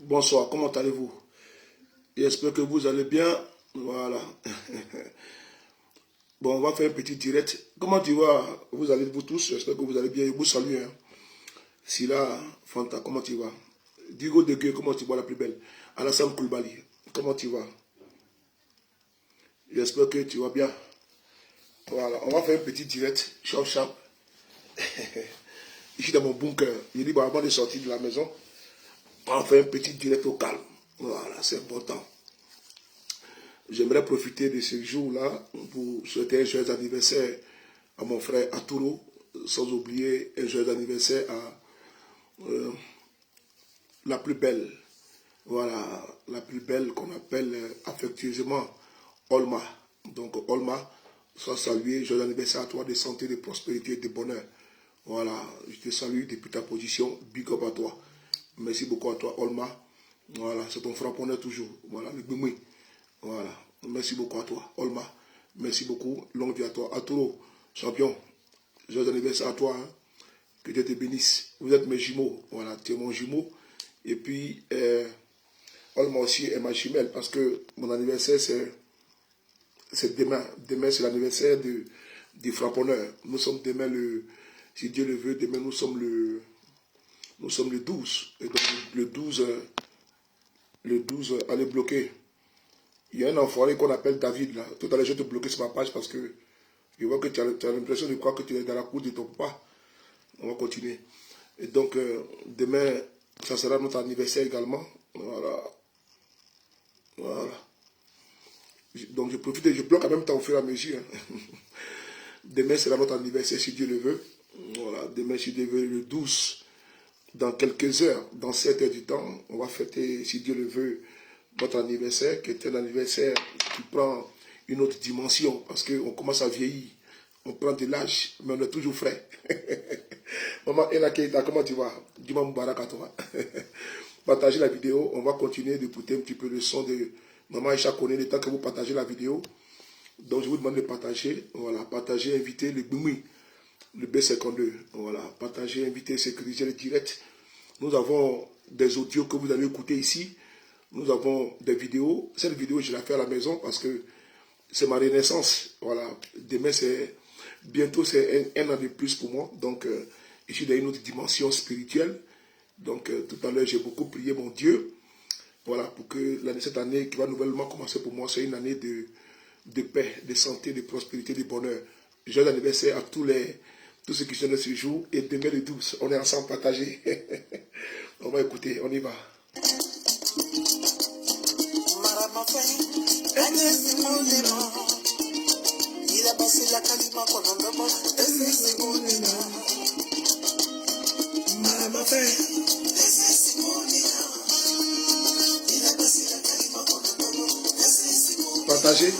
Bonsoir, comment allez-vous? J'espère que vous allez bien. Voilà. Bon, on va faire un petit direct. Comment tu vas? Vous allez vous tous? J'espère que vous allez bien. Je vous salue. Hein. Sila, Fanta, comment tu vas? Digo de Gueux, comment tu vas la plus belle? Alassane Koulibaly, comment tu vas? J'espère que tu vas bien. Voilà, on va faire un petit direct. Chap, chap. Ici dans mon bunker. Il dit, bon, avant de sortir de la maison, on va faire un petit direct au calme. Voilà, c'est important. J'aimerais profiter de ce jour-là pour souhaiter un joyeux anniversaire à mon frère Arturo, sans oublier un joyeux anniversaire à la plus belle. Voilà, la plus belle qu'on appelle affectueusement Olma. Donc Olma, sois salué, joyeux anniversaire à toi de santé, de prospérité et de bonheur. Voilà, je te salue depuis ta position, big up à toi. Merci beaucoup à toi Olma. Voilà, c'est ton frapponneur toujours. Voilà, le Bimoui. Voilà, merci beaucoup à toi Olma. Merci beaucoup, longue vie à toi. Arturo, champion, joyeux anniversaire à toi. Hein. Que Dieu te bénisse. Vous êtes mes jumeaux. Voilà, tu es mon jumeau. Et puis, Olma aussi est ma jumelle parce que mon anniversaire, c'est demain. Demain, c'est l'anniversaire du frapponneur. Nous sommes demain si Dieu le veut, demain nous sommes le 12. Et donc, le 12, allez bloquer. Il y a un enfoiré qu'on appelle David là. Tout à l'heure, je vais te bloquer sur ma page parce que je vois que tu as l'impression de croire que tu es dans la cour de ton papa. On va continuer. Et donc, demain, ça sera notre anniversaire également. Voilà. Voilà. Donc, je profite et je bloque en même temps au fur et à mesure. Hein. Demain sera notre anniversaire, si Dieu le veut. Voilà. Demain, si Dieu le veut, le 12. Dans quelques heures, dans 7 heures du temps, on va fêter, si Dieu le veut, notre anniversaire, qui est un anniversaire qui prend une autre dimension, parce qu'on commence à vieillir, on prend de l'âge, mais on est toujours frais. Maman Ena Keita, comment tu vas? Dis-moi Moubarak à toi. Partagez la vidéo, on va continuer d'écouter un petit peu le son de Maman Aïcha Kone, le temps que vous partagez la vidéo. Donc je vous demande de partager, voilà, partager, inviter le Bimoui, le B52, voilà, partager, inviter, sécuriser le direct. Nous avons des audios que vous allez écouter ici. Nous avons des vidéos. Cette vidéo, je la fais à la maison parce que c'est ma renaissance. Voilà. Demain, bientôt, c'est un an de plus pour moi. Donc, je suis dans une autre dimension spirituelle. Donc, tout à l'heure, j'ai beaucoup prié mon Dieu. Voilà, pour que cette année qui va nouvellement commencer pour moi, c'est une année de paix, de santé, de prospérité, de bonheur. Joyeux anniversaire à tous ceux qui sont de ce jour. Et demain le 12, on est ensemble partagés. On va écouter, on y va. Partagez.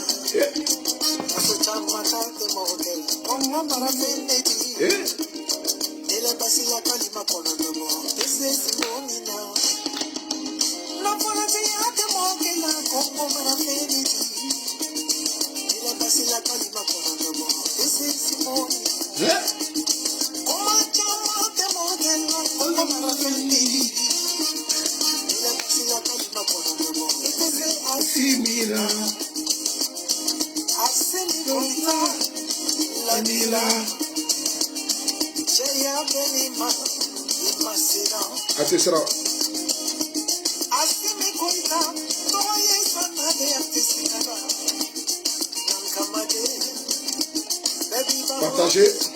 Atesera. Partagez.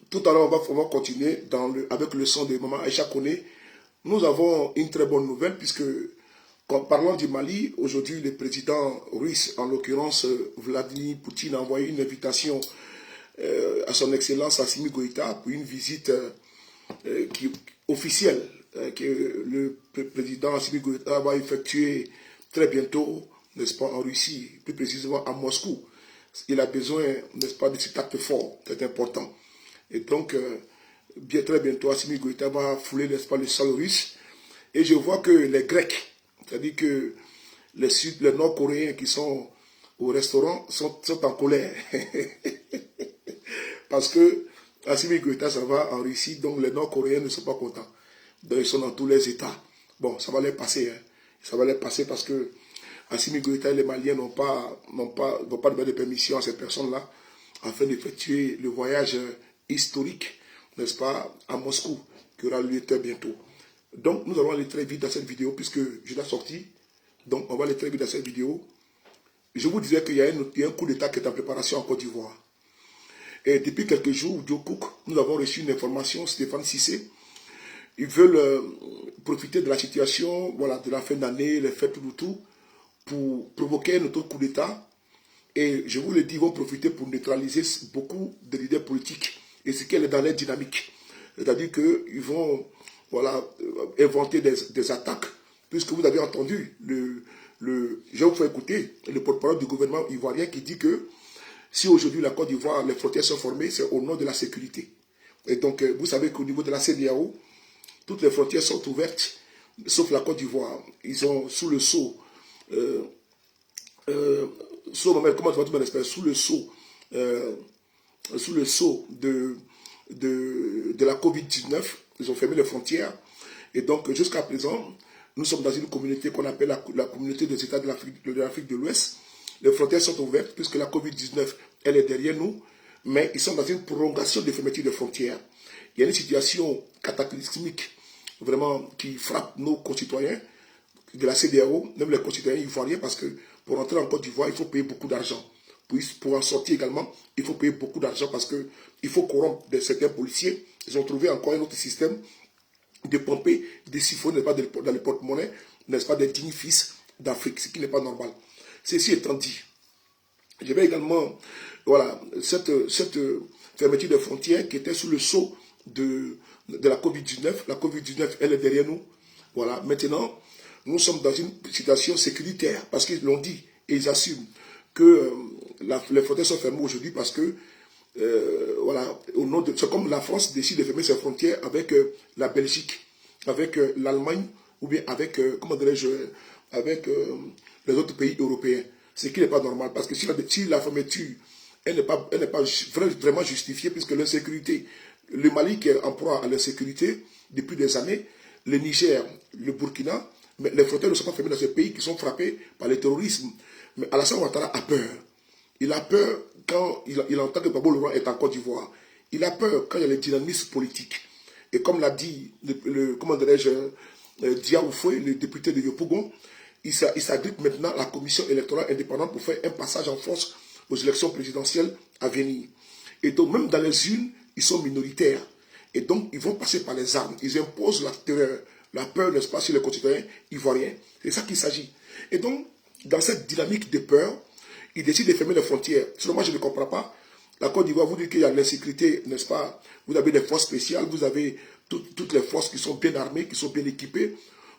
Tout à l'heure, on va continuer avec le son de Maman Aïcha Koné. Nous avons une très bonne nouvelle puisque, en parlant du Mali, aujourd'hui le président russe, en l'occurrence Vladimir Poutine, a envoyé une invitation à son excellence Assimi Goïta pour une visite officielle que le président Assimi Goïta va effectuer très bientôt, n'est-ce pas, en Russie, plus précisément à Moscou. Il a besoin, n'est-ce pas, de cet acte fort, très important. Et donc, très bientôt, Assimi Goïta va fouler, n'est-ce pas, le sol russe. Et je vois que les Grecs, c'est-à-dire que les Nord-Coréens qui sont au restaurant sont en colère. Parce que Assimi Goïta, ça va en Russie, donc les Nord-Coréens ne sont pas contents. Donc, ils sont dans tous les États. Bon, ça va les passer. Hein. Ça va les passer parce que Assimi Goïta et les Maliens vont pas donner de permission à ces personnes-là afin d'effectuer le voyage historique, n'est-ce pas, à Moscou, qui aura lieu très bientôt. Donc, nous allons aller très vite dans cette vidéo, puisque je l'ai sortie. Donc, on va aller très vite dans cette vidéo. Je vous disais qu'il y a un coup d'État qui est en préparation en Côte d'Ivoire. Et depuis quelques jours, Joe Cook, nous avons reçu une information, Stéphane Cissé. Ils veulent profiter de la situation, voilà, de la fin d'année, les fêtes, tout, pour provoquer un autre coup d'État. Et je vous le dis, ils vont profiter pour neutraliser beaucoup de leaders politiques. Et ce qu'elle est dans leur dynamique. C'est-à-dire qu'ils vont, voilà, inventer des attaques. Puisque vous avez entendu, je vais vous faire écouter le porte-parole du gouvernement ivoirien qui dit que si aujourd'hui la Côte d'Ivoire, les frontières sont formées, c'est au nom de la sécurité. Et donc, vous savez qu'au niveau de la CEDEAO, toutes les frontières sont ouvertes, sauf la Côte d'Ivoire. Ils sont sous le sceau, sous le sceau de la Covid-19. Ils ont fermé les frontières. Et donc, jusqu'à présent, nous sommes dans une communauté qu'on appelle la communauté des États de l'Afrique de l'Ouest. Les frontières sont ouvertes puisque la Covid-19, elle est derrière nous. Mais ils sont dans une prolongation des fermetures des frontières. Il y a une situation cataclysmique vraiment qui frappe nos concitoyens de la CEDEAO, même les concitoyens ivoiriens, parce que pour entrer en Côte d'Ivoire, il faut payer beaucoup d'argent. Pour en sortir également, il faut payer beaucoup d'argent parce qu'il faut corrompre certains policiers. Ils ont trouvé encore un autre système de pomper, de siphonner dans les porte-monnaies, n'est-ce pas, des dignes fils d'Afrique, ce qui n'est pas normal. Ceci étant dit, je vais également, voilà, cette fermeture des frontières qui était sous le sceau de la Covid-19. La Covid-19, elle est derrière nous. Voilà, maintenant, nous sommes dans une situation sécuritaire parce qu'ils l'ont dit et ils assument que les frontières sont fermées aujourd'hui parce que, voilà, c'est comme la France décide de fermer ses frontières avec la Belgique, avec l'Allemagne ou bien avec, comment dirais-je, avec les autres pays européens. Ce qui n'est pas normal parce que si la fermeture, elle n'est pas vraiment justifiée puisque l'insécurité, le Mali qui est en proie à l'insécurité depuis des années, le Niger, le Burkina, mais les frontières ne sont pas fermées dans ces pays qui sont frappés par le terrorisme. Mais Alassane Ouattara a peur. Il a peur quand il entend que Gbagbo Leroy est en Côte d'Ivoire. Il a peur quand il y a le dynamisme politique. Et comme l'a dit, comment dirais-je, Dia Oufoué, le député de Yopougon, il s'agrippe maintenant à la commission électorale indépendante pour faire un passage en force aux élections présidentielles à venir. Et donc, même dans les urnes, ils sont minoritaires. Et donc, ils vont passer par les armes. Ils imposent la terreur, la peur, n'est-ce pas, sur les concitoyens ivoiriens. C'est ça qu'il s'agit. Et donc, dans cette dynamique de peur, ils décident de fermer les frontières. Sinon, moi, je ne comprends pas. La Côte d'Ivoire, vous dites qu'il y a l'insécurité, n'est-ce pas? Vous avez des forces spéciales, vous avez toutes les forces qui sont bien armées, qui sont bien équipées.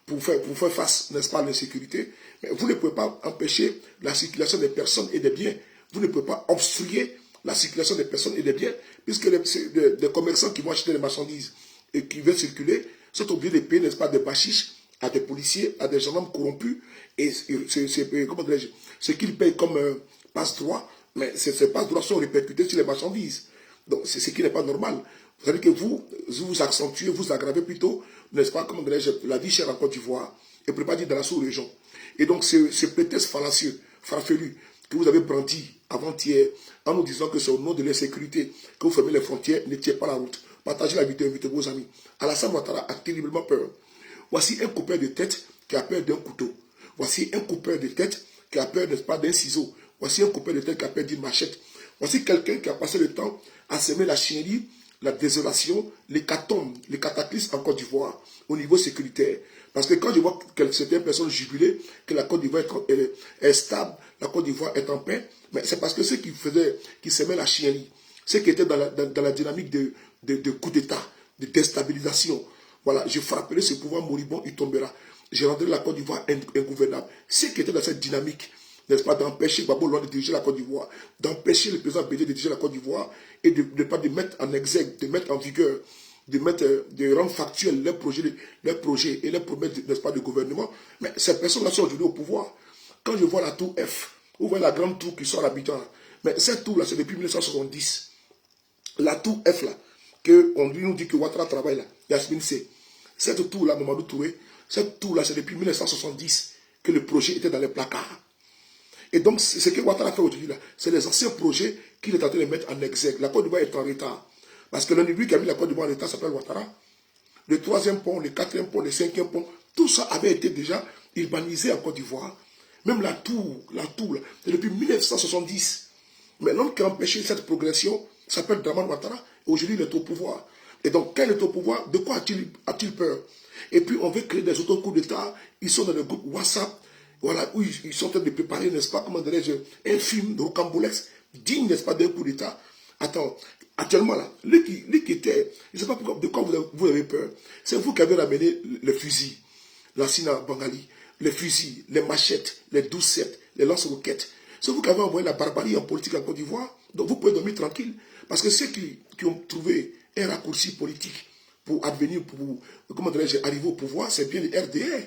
pour faire face, n'est-ce pas, à l'insécurité. Mais vous ne pouvez pas empêcher la circulation des personnes et des biens. Vous ne pouvez pas obstruer la circulation des personnes et des biens, puisque les commerçants qui vont acheter les marchandises et qui veulent circuler sont obligés de payer, n'est-ce pas, des bachiches à des policiers, à des gendarmes corrompus. Et ce qu'ils payent comme passe-droit, mais ces passe-droits sont répercutés sur les marchandises. Donc, c'est ce qui n'est pas normal. C'est-à-dire que vous accentuez, vous aggravez plutôt, n'est-ce pas, comment dirais-je, la vie chère en Côte d'Ivoire, et peut pas dire dans la sous-région. Et donc, ce prétexte fallacieux, farfelu, que vous avez brandi avant-hier, en nous disant que c'est au nom de l'insécurité que vous fermez les frontières, ne tiez pas la route. Partagez la vidéo, invitez vos amis. Alassane Ouattara a terriblement peur. Voici un coupeur de tête qui a peur d'un couteau. Voici un coupeur de tête qui a peur, n'est-ce pas, d'un ciseau. Voici un coupeur de tête qui a peur d'une machette. Voici quelqu'un qui a passé le temps à semer la chiennerie, la désolation, l'hécatombe, les cataclysmes en Côte d'Ivoire au niveau sécuritaire. Parce que quand je vois que certaines personnes jubiler que la Côte d'Ivoire est stable, la Côte d'Ivoire est en paix, mais c'est parce que ceux qui semaient la chiennerie, ceux qui étaient dans la dynamique de coup d'État, de déstabilisation, voilà, je frapperai ce pouvoir moribond, il tombera. Je rendrai la Côte d'Ivoire ingouvernable. Ceux qui étaient dans cette dynamique, n'est-ce pas, d'empêcher Gbagbo Lone de diriger la Côte d'Ivoire, d'empêcher le président Bédié de diriger la Côte d'Ivoire et de mettre en exergue, de mettre en vigueur, de rendre factuels leurs projets et leurs promesses, n'est-ce pas, de gouvernement. Mais ces personnes-là sont aujourd'hui au pouvoir. Quand je vois la tour F, vous voyez la grande tour qui sort à l'habitant, mais cette tour-là, c'est depuis 1970. La tour F, là, qu'on nous dit que Ouattara travaille là, Yasmine C. Cette tour-là, Mamadou Touré, cette tour-là, c'est depuis 1970 que le projet était dans les placards. Et donc, ce que Ouattara fait aujourd'hui, là, c'est les anciens projets qu'il est en train de mettre en exergue. La Côte d'Ivoire est en retard. Parce que l'individu qui a mis la Côte d'Ivoire en retard s'appelle Ouattara. Le 3e pont, le 4e pont, le 5e pont, tout ça avait été déjà urbanisé en Côte d'Ivoire. Même la tour, c'est depuis 1970. Mais l'homme qui a empêché cette progression s'appelle Dramane Ouattara. Et aujourd'hui, il est au pouvoir. Et donc, quand il est au pouvoir, de quoi a-t-il peur? Et puis, on veut créer des autres coups d'État. Ils sont dans le groupe WhatsApp. Voilà, où ils sont en train de préparer, n'est-ce pas, comment dirais-je, un film de rocambolesque, digne, n'est-ce pas, d'un coup d'État. Attends, actuellement, là, lui qui était, je ne sais pas pourquoi, de quoi vous avez peur. C'est vous qui avez ramené les fusils, la Sina Bangali, les fusils, les machettes, les 12-7, les lance-roquettes. C'est vous qui avez envoyé la barbarie en politique en Côte d'Ivoire. Donc vous pouvez dormir tranquille. Parce que ceux qui ont trouvé un raccourci politique pour advenir, pour, comment dirais-je, arriver au pouvoir, c'est bien les RDR.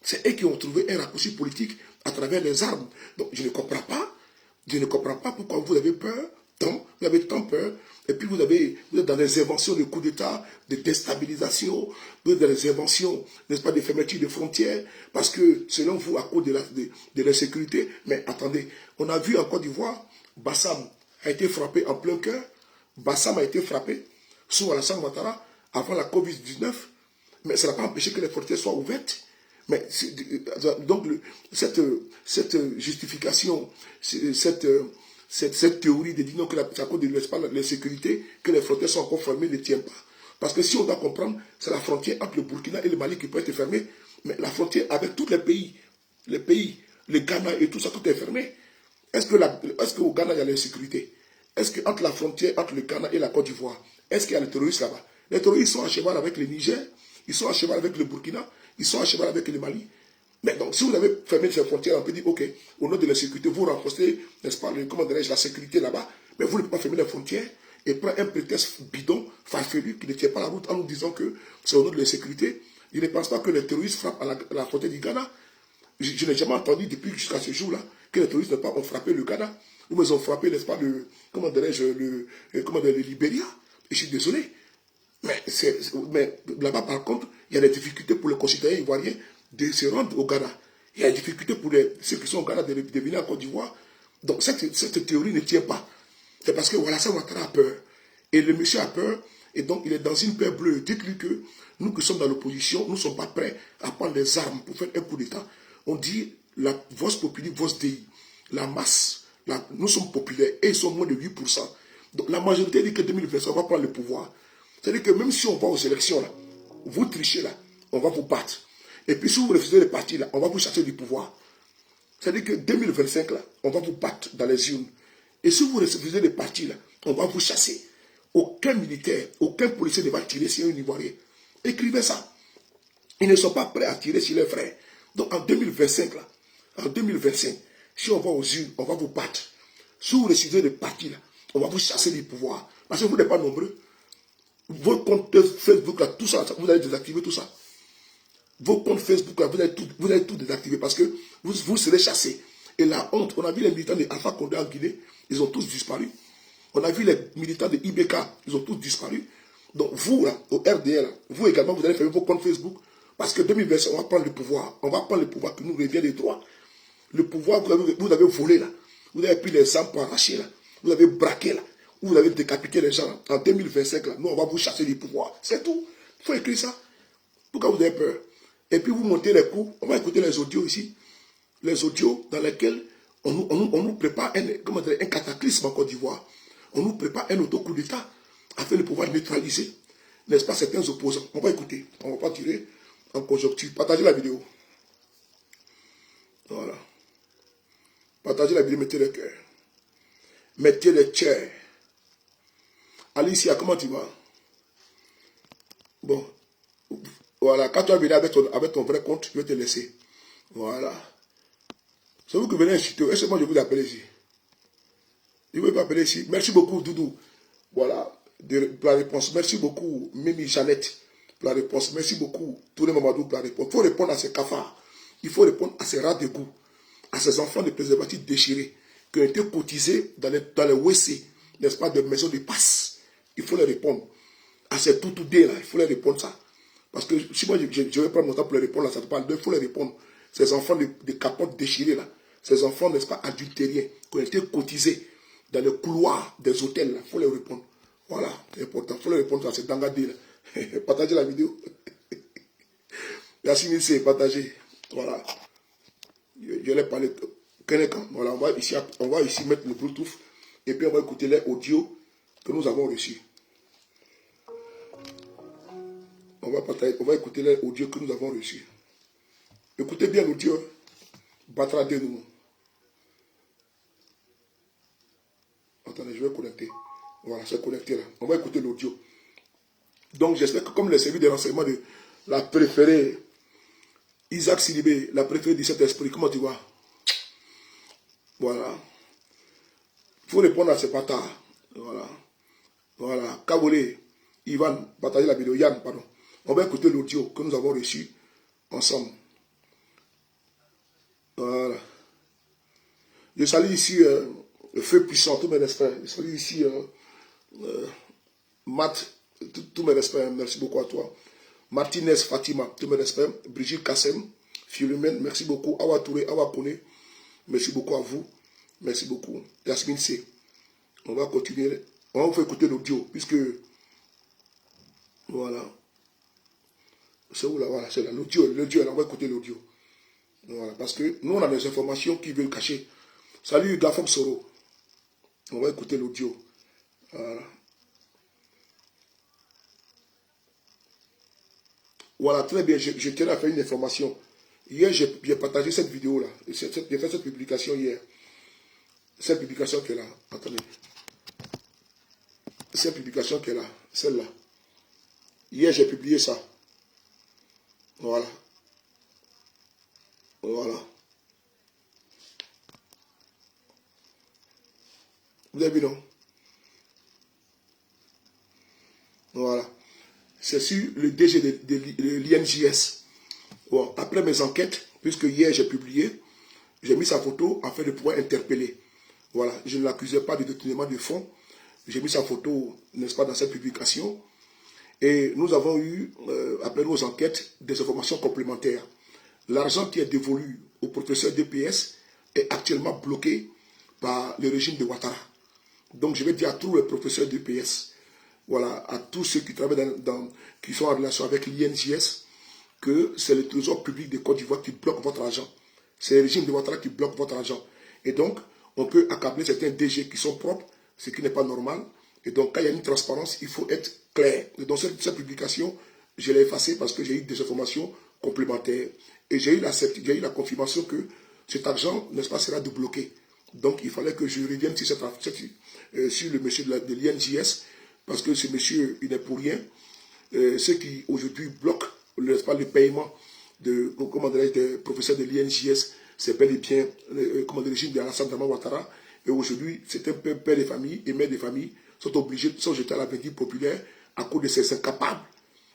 C'est eux qui ont trouvé un raccourci politique à travers les armes. Donc je ne comprends pas pourquoi vous avez peur, vous avez tant peur, et puis vous êtes dans des inventions de coups d'État, de déstabilisation, vous êtes dans des inventions, n'est-ce pas, de fermeture de frontières, parce que selon vous, à cause de l'insécurité, mais attendez, on a vu en Côte d'Ivoire, Bassam a été frappé en plein cœur, Bassam a été frappé sous Alassane Ouattara avant la Covid-19, mais ça n'a pas empêché que les frontières soient ouvertes. Mais donc cette justification, cette théorie de dire non que c'est à cause de l'insécurité que les frontières sont encore fermées ne tient pas. Parce que si on doit comprendre, c'est la frontière entre le Burkina et le Mali qui peut être fermée, mais la frontière avec tous les pays, le Ghana et tout ça, tout est fermé. Est-ce qu'au Ghana il y a l'insécurité? Est-ce qu'entre la frontière, entre le Ghana et la Côte d'Ivoire, est-ce qu'il y a les terroristes là-bas? Les terroristes sont à cheval avec le Niger, ils sont à cheval avec le Burkina, ils sont à cheval avec le Mali. Mais donc, si vous avez fermé ces frontières, on peut dire, ok, au nom de la sécurité, vous renforcez, n'est-ce pas, comment dirais-je, la sécurité là-bas, mais vous ne pouvez pas fermer les frontières et prendre un prétexte bidon, farfelu, qui ne tient pas la route en nous disant que c'est au nom de la sécurité. Je ne pense pas que les terroristes frappent à la frontière du Ghana. Je n'ai jamais entendu depuis jusqu'à ce jour-là que les terroristes ont frappé le Ghana. Ou ils ont frappé, n'est-ce pas, comment dirais-je, le Libéria. Et je suis désolé. Mais là-bas, par contre, il y a des difficultés pour les concitoyens ivoiriens de se rendre au Ghana. Il y a des difficultés pour ceux qui sont au Ghana de venir en Côte d'Ivoire. Donc cette théorie ne tient pas. C'est parce que Alassane Ouattara a peur. Et le monsieur a peur, et donc il est dans une peur bleue. Dites-lui que nous qui sommes dans l'opposition, nous ne sommes pas prêts à prendre les armes pour faire un coup d'État. On dit la vox populi, vox dei, la masse. Nous sommes populaires et ils sont moins de 8%. Donc la majorité dit que 2025, on va prendre le pouvoir. C'est-à-dire que même si on va aux élections, là, vous trichez là, on va vous battre. Et puis si vous refusez de partir là, on va vous chasser du pouvoir. C'est-à-dire que 2025 là, on va vous battre dans les urnes. Et si vous refusez de partir là, on va vous chasser. Aucun militaire, aucun policier ne va tirer sur un Ivoirien. Écrivez ça. Ils ne sont pas prêts à tirer sur les frères. Donc en 2025, là, en 2025, si on va aux urnes, on va vous battre. Si vous décidez de partir, là, on va vous chasser du pouvoir. Parce que vous n'êtes pas nombreux. Vos comptes Facebook, là, tout ça, vous allez désactiver tout ça. Vos comptes Facebook, là, vous allez tout désactiver parce que vous serez chassés. Et la honte, on a vu les militants de Alpha Condé en Guinée, ils ont tous disparu. On a vu les militants de IBK, ils ont tous disparu. Donc vous, là, au RDL, là, vous également, vous allez faire vos comptes Facebook. Parce que 2025, on va prendre le pouvoir. On va prendre le pouvoir qui nous revient des droits. Le pouvoir, vous avez volé, là. Vous avez pris les armes pour arracher, là. Vous avez braqué, là. Vous avez décapité les gens, là. En 2025, là, nous, on va vous chasser du pouvoir. C'est tout. Il faut écrire ça. Pourquoi vous avez peur? Et puis vous montez les coups. On va écouter les audios ici. Les audios dans lesquels on nous prépare un cataclysme en Côte d'Ivoire. On nous prépare un autocoup d'État afin de pouvoir neutraliser, n'est-ce pas, certains opposants. On va écouter. On ne va pas tirer en conjoncture. Partagez la vidéo. Voilà. Partagez la vidéo, mettez le cœur. Mettez le cœur. Alicia, comment tu vas? Bon. Voilà. Quand tu vas venir avec ton vrai compte, je vais te laisser. Voilà. C'est vous qui venez insulter. Est-ce que moi je vous appelle ici? Je vais vous appeler ici. Merci beaucoup, Doudou. Voilà. Pour la réponse. Merci beaucoup, Mimi Jeannette. Pour la réponse. Merci beaucoup, Touré Mamadou, pour la réponse. Il faut répondre à ces cafards. Il faut répondre à ces rats de goût. À ces enfants de préservatifs déchirés. Qui ont été cotisés dans les WC. N'est-ce pas, de maisons de passe. Il faut les répondre. À ces tout-tout-dés là. Il faut les répondre ça. Parce que si moi je vais prendre mon temps pour les répondre là, ça te parle d'eux, il faut les répondre. Ces enfants de capotes déchirées là. Ces enfants, n'est-ce pas, adultériens, qui ont été cotisés dans le couloir des hôtels, il faut les répondre. Voilà, c'est important, il faut les répondre à ces dangadés là. Partagez la vidéo. Merci, c'est partagez. Voilà. Je l'ai parlé. Voilà, on va ici mettre le Bluetooth et puis on va écouter les audios que nous avons reçus. On va écouter les audios que nous avons reçus. Écoutez bien l'audio. Batra de nous. Attendez, je vais connecter. Voilà, c'est connecté là. On va écouter l'audio. Donc, j'espère que comme le service de renseignement de la préférée, Isaac Sidibé, la préférée du Saint-Esprit, comment tu vois? Voilà. Il faut répondre à ces bâtards. Voilà. Voilà. Kabolé, Ivan, partagez la vidéo. Yann, pardon. On va écouter l'audio que nous avons reçu ensemble. Voilà. Je salue ici le feu puissant, tous mes respects. Je salue ici Matt, tous mes respects. Merci beaucoup à toi. Martinez Fatima, tous mes respects. Brigitte Kassem, Philomène, merci beaucoup. Awa Touré, Awa Kone, merci beaucoup à vous. Merci beaucoup. Yasmine C. On va continuer. On va vous faire écouter l'audio, puisque voilà. C'est où là? Voilà, c'est là. L'audio, on va écouter l'audio. Voilà, parce que nous, on a des informations qui veulent cacher. Salut, Gafom Soro. On va écouter l'audio. Voilà. Voilà, très bien. Je tiens à faire une information. Hier, j'ai partagé cette vidéo-là. J'ai fait cette publication hier. Cette publication qui est là. Attendez. Cette publication qui est là. Celle-là. Hier, j'ai publié ça. Voilà. Voilà. Vous avez vu, non? Voilà. C'est sur le DG de l'INJS. Bon, après mes enquêtes, puisque hier j'ai publié, j'ai mis sa photo afin de pouvoir interpeller. Voilà. Je ne l'accusais pas de détournement de fonds. J'ai mis sa photo, n'est-ce pas, dans cette publication. Et nous avons eu, après nos enquêtes, des informations complémentaires. L'argent qui est dévolu au professeur DPS est actuellement bloqué par le régime de Ouattara. Donc je vais dire à tous les professeurs DPS, voilà, à tous ceux qui travaillent qui sont en relation avec l'INJS, que c'est le trésor public de Côte d'Ivoire qui bloque votre argent. C'est le régime de Ouattara qui bloque votre argent. Et donc, on peut accabler certains DG qui sont propres, ce qui n'est pas normal. Et donc, quand il y a une transparence, il faut être clair. Et donc, cette publication, je l'ai effacée parce que j'ai eu des informations complémentaires. Et j'ai eu la confirmation que cet argent, n'est-ce pas, sera débloqué. Donc, il fallait que je revienne sur, sur le monsieur de l'INJS, parce que ce monsieur, il n'est pour rien. Ceux qui, aujourd'hui, bloquent le paiement des professeurs de l'INJS, c'est bel et bien le régime de Alassane Dramane Ouattara. Et aujourd'hui, certains pères de famille et mères de famille sont obligés, sont jetés à la vindicte populaire à cause de ces incapables,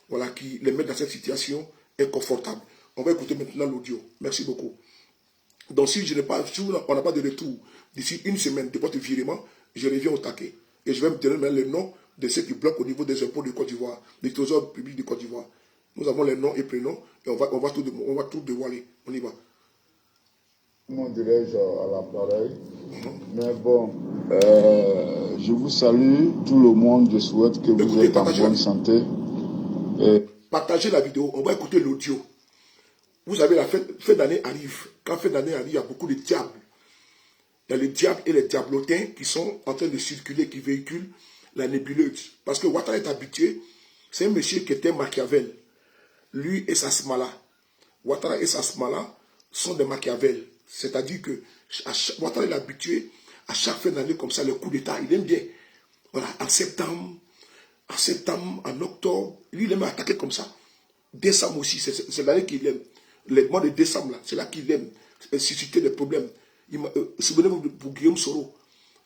voilà, qui les mettent dans cette situation inconfortable. On va écouter maintenant l'audio. Merci beaucoup. Donc si on n'a pas de retour d'ici une semaine de votre virement, je reviens au taquet. Et je vais me donner le nom de ceux qui bloquent au niveau des impôts de Côte d'Ivoire, des trésors publics de Côte d'Ivoire. Nous avons les noms et prénoms et on va tout dévoiler. On y va. Comment dirais-je à l'appareil? Mais bon, je vous salue, tout le monde, je souhaite que vous êtes en bonne santé. Partagez la vidéo, on va écouter l'audio. Vous savez, la fin d'année arrive. Quand fin d'année arrive, il y a beaucoup de diables. Il y a les diables et les diablotins qui sont en train de circuler, qui véhiculent la nébuleuse. Parce que Ouattara est habitué, c'est un monsieur qui était Machiavel. Lui et Sasmala. Ouattara et Sasmala sont des Machiavel. C'est-à-dire que Ouattara est habitué à chaque fin d'année comme ça, le coup d'État. Il aime bien. Voilà, en septembre, en octobre, lui, il aime attaquer comme ça. Décembre aussi, c'est l'année qu'il aime. Les mois de décembre, c'est là qu'il aime susciter des problèmes. Souvenez-vous pour Guillaume Soro,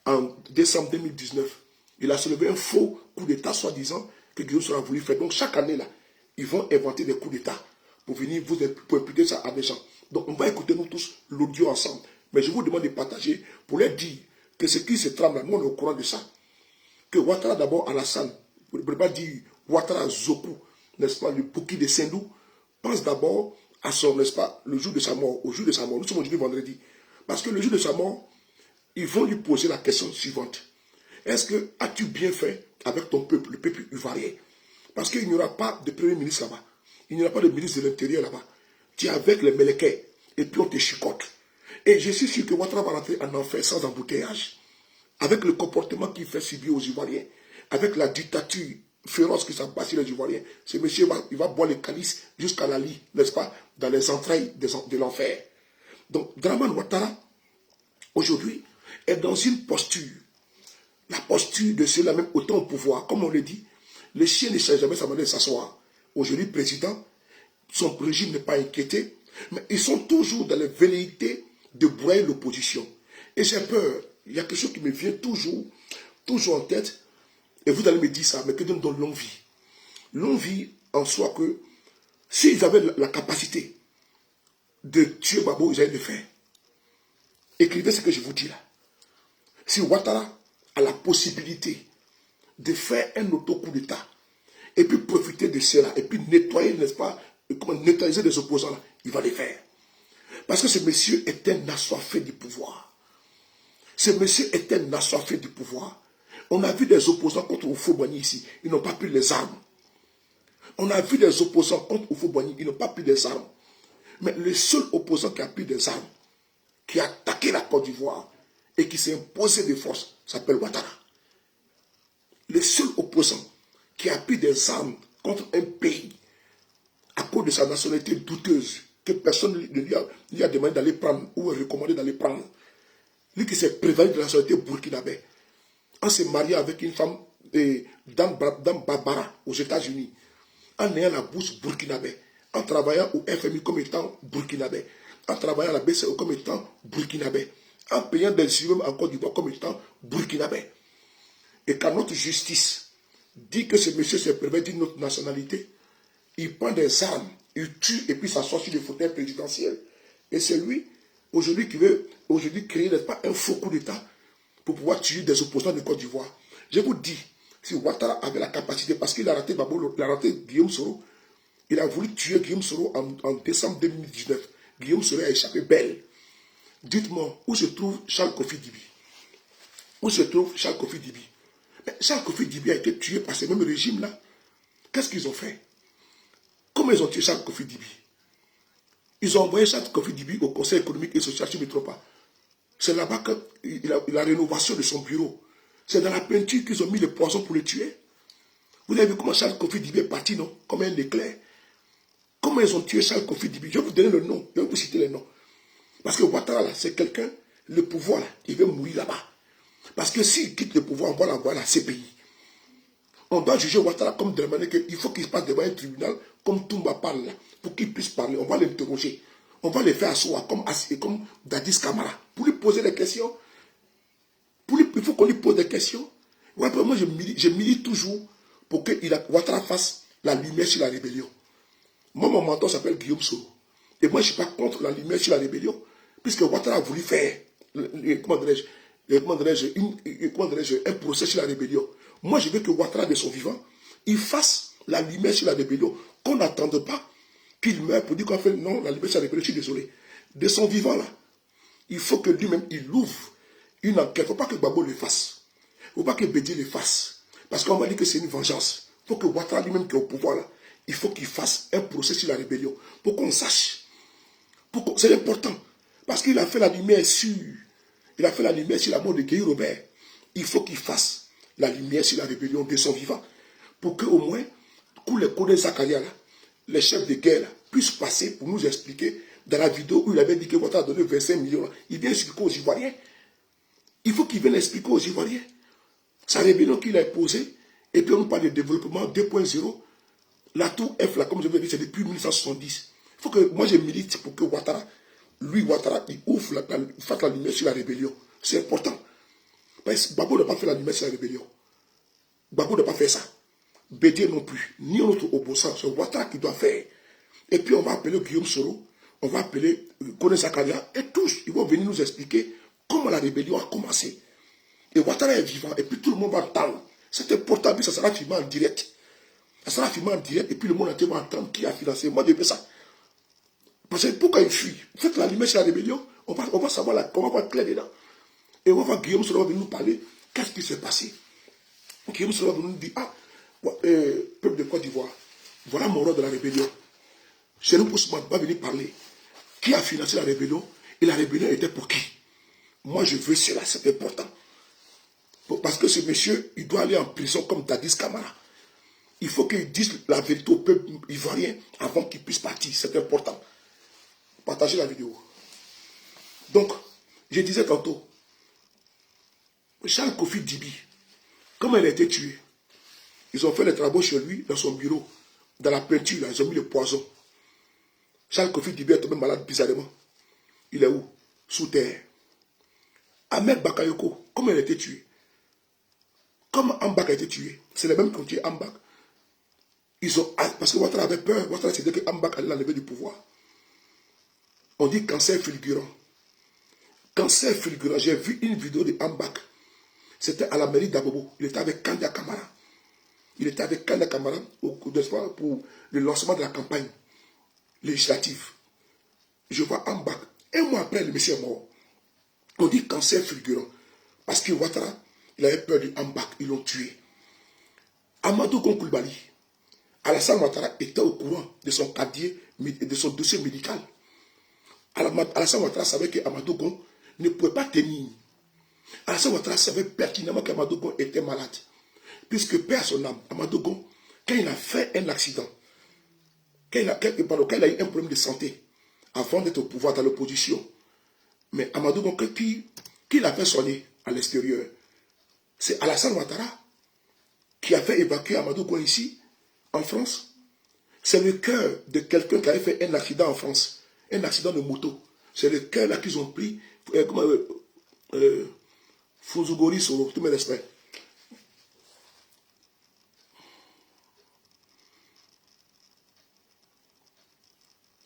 en décembre 2019, il a soulevé un faux coup d'État, soi-disant, que Guillaume Soro a voulu faire. Donc chaque année, là, ils vont inventer des coups d'État pour venir pour imputer ça à des gens. Donc on va écouter nous tous l'audio ensemble. Mais je vous demande de partager pour leur dire que ce qui se trame là, nous on est au courant de ça. Que Ouattara d'abord Alassane, pour ne pas dire Ouattara Zoku, n'est-ce pas, le Bouki de Sendou, pense d'abord à son, n'est-ce pas, le jour de sa mort, au jour de sa mort. Nous sommes aujourd'hui vendredi. Parce que le jour de sa mort, ils vont lui poser la question suivante. Est-ce que as-tu bien fait avec ton peuple, le peuple ivoirien? Parce qu'il n'y aura pas de premier ministre là-bas. Il n'y aura pas de ministre de l'Intérieur là-bas. Tu es avec les Mélèquets et puis on te chicote. Et je suis sûr que Ouattara va rentrer en enfer sans embouteillage. Avec le comportement qu'il fait subir aux Ivoiriens, avec la dictature féroce qui s'abat sur les Ivoiriens, ce monsieur il va boire le calice jusqu'à la lie, n'est-ce pas, dans les entrailles de l'enfer. Donc, Dramane Ouattara, aujourd'hui, est dans une posture, la posture de ceux-là même autant au pouvoir. Comme on le dit, les chiens ne savent jamais sa manière de s'asseoir. Aujourd'hui, président, son régime n'est pas inquiété, mais ils sont toujours dans les velléités de broyer l'opposition. Et j'ai peur. Il y a quelque chose qui me vient toujours en tête. Et vous allez me dire ça, mais que Dieu nous donne longue vie. Longue vie en soi que s'ils avaient la capacité de tuer Babo, ils allaient le faire. Écrivez ce que je vous dis là. Si Ouattara a la possibilité de faire un auto-coup d'État et puis profiter de cela et puis nettoyer, n'est-ce pas, neutraliser les opposants là, il va le faire. Parce que ce monsieur est un assoiffé du pouvoir. Ce monsieur est un assoiffé du pouvoir. On a vu des opposants contre Oufo-Boigny ici. Ils n'ont pas pris les armes. On a vu des opposants contre Oufo-Boigny. Ils n'ont pas pris des armes. Mais le seul opposant qui a pris des armes, qui a attaqué la Côte d'Ivoire et qui s'est imposé de force, s'appelle Ouattara. Le seul opposant qui a pris des armes contre un pays à cause de sa nationalité douteuse, que personne ne lui a demandé d'aller prendre ou recommandé d'aller prendre. Lui qui s'est prévalu de la nationalité burkinabé, en se mariant avec une femme dans Barbara aux États-Unis, en ayant la bourse burkinabé, en travaillant au FMI comme étant burkinabé, en travaillant à la BCE comme étant burkinabé, en payant des suivis en Côte d'Ivoire comme étant burkinabé. Et quand notre justice dit que ce monsieur s'est prévalu de notre nationalité, il prend des armes, il tue et puis s'assoit sur le fauteuil présidentiel. Et c'est lui, aujourd'hui, qui veut créer, n'est-ce pas, un faux coup d'État pour pouvoir tuer des opposants de Côte d'Ivoire. Je vous dis, si Ouattara avait la capacité, parce qu'il a raté il a raté Guillaume Soro, il a voulu tuer Guillaume Soro en décembre 2019. Guillaume Soro a échappé belle. Dites-moi, où se trouve Charles Kofi Dibi? Où se trouve Charles Kofi Dibi? Mais Charles Kofi Dibi a été tué par ce même régime-là. Qu'est-ce qu'ils ont fait? Comment ils ont tué Charles Kofi Dibi? Ils ont envoyé Charles Kofi Dibi au Conseil économique et social, je ne me trompe pas. C'est là-bas qu'il a la rénovation de son bureau. C'est dans la peinture qu'ils ont mis le poison pour le tuer. Vous avez vu comment Charles Kofi Dibi est parti, non? Comme un éclair. Comment ils ont tué Charles Kofi Dibi? Je vais vous donner le nom, je vais vous citer les noms. Parce que Ouattara, là, c'est quelqu'un, le pouvoir, là, il veut mourir là-bas. Parce que s'il quitte le pouvoir, on va l'envoyer à la CPI. On doit juger Ouattara comme de la manière qu'il faut qu'il passe devant un tribunal, comme Toumba parle là, pour qu'il puisse parler. On va l'interroger. On va le faire asseoir comme Dadis Camara. Pour lui poser des questions. Il faut qu'on lui pose des questions. Ouais, moi, je milite toujours pour que Ouattara fasse la lumière sur la rébellion. Moi, mon mentor s'appelle Guillaume Soro. Et moi, je ne suis pas contre la lumière sur la rébellion. Puisque Ouattara a voulu faire, comment dirais-je, un procès sur la rébellion. Moi, je veux que Ouattara, de son vivant, il fasse la lumière sur la rébellion. Qu'on n'attende pas qu'il meure pour dire qu'on fait non, la lumière sur la rébellion, je suis désolé. De son vivant, là, il faut que lui-même, il ouvre une enquête. Il ne faut pas que Gbagbo le fasse. Il ne faut pas que Bédié le fasse. Parce qu'on va dire que c'est une vengeance. Il faut que Ouattara lui-même qui est au pouvoir, là, il faut qu'il fasse un procès sur la rébellion. Pour qu'on sache. C'est important. Parce qu'il a fait la lumière sur... Il a fait la lumière sur la mort de Guy Robert. Il faut qu'il fasse la lumière sur la rébellion de son vivant. Pour qu'au moins, tous les codes de Zakaria, là, les chefs de guerre, là, puissent passer pour nous expliquer dans la vidéo où il avait dit que Ouattara a donné 25 millions. Là, il vient expliquer aux Ivoiriens. Il faut qu'il vienne expliquer aux Ivoiriens. Sa rébellion qu'il a imposée. Et puis on nous parle de développement 2.0. La tour F, là, comme je vous l'ai dit, c'est depuis 1970. Il faut que moi je milite pour que Ouattara, il ouvre, il fasse la lumière sur la rébellion. C'est important. Parce que Gbagbo n'a pas fait la lumière sur la rébellion. Gbagbo n'a pas fait ça. Bédié non plus. Ni notre opposant. C'est Ouattara qui doit faire. Et puis on va appeler Guillaume Soro. On va appeler Kone Zakaria. Et tous, ils vont venir nous expliquer comment la rébellion a commencé. Et Ouattara est vivant. Et puis tout le monde va entendre. C'est important. Puis ça sera filmé en direct. Ça sera filmé en direct. Et puis le monde entier va entendre qui a financé. Moi, je veux ça. Parce que pourquoi il fuit? Faites la lumière sur la rébellion. On va savoir, on va voir clair dedans. Et on va voir Guillaume Soro va venir nous parler. Qu'est-ce qui s'est passé? Guillaume Soro va venir nous dire, peuple de Côte d'Ivoire, voilà mon rôle de la rébellion. Chérim Ousmane va venir parler. Qui a financé la rébellion? Et la rébellion était pour qui? Moi, je veux cela, c'est important. Parce que ce monsieur, il doit aller en prison comme Dadis Camara. Il faut qu'il dise la vérité au peuple ivoirien avant qu'il puisse partir. C'est important. Partagez la vidéo. Donc, je disais tantôt, Charles Kofi Dibi, comment il a été tué? Ils ont fait les travaux chez lui, dans son bureau, dans la peinture, là, ils ont mis le poison. Charles Kofi Dibi est tombé malade bizarrement. Il est où? Sous terre. Ahmed Bakayoko, comment il a été tué? Comment Ambak a été tué? C'est les mêmes qui ont tué Ambak. Parce que Ouattara avait peur. Ouattara s'est dit que Ambak allait l'enlever du pouvoir. On dit cancer fulgurant. Cancer fulgurant. J'ai vu une vidéo de Ambak. C'était à la mairie d'Abobo. Il était avec Kandia Kamara. Il était avec Kandia Kamara pour le lancement de la campagne législative. Je vois Ambak. Un mois après, le monsieur est mort. On dit cancer fulgurant. Parce que Ouattara, il avait peur de Ambak. Ils l'ont tué. Amadou Gon Coulibaly. Alassane Ouattara était au courant de son casier, de son dossier médical. Alassane Ouattara savait qu'Amadou Gon ne pouvait pas tenir. Alassane Ouattara savait pertinemment qu'Amadou Gon était malade. Puisque père son âme, Amadou Gon, quand il a fait un accident, quand il a eu un problème de santé, avant d'être au pouvoir dans l'opposition, mais Amadou Gon, qui l'a fait soigner à l'extérieur? C'est Alassane Ouattara qui a fait évacuer Amadou Gon ici, en France. C'est le cœur de quelqu'un qui avait fait un accident en France, un accident de moto. C'est le cœur là qu'ils ont pris, Fouzougori Soro, tous mes respects.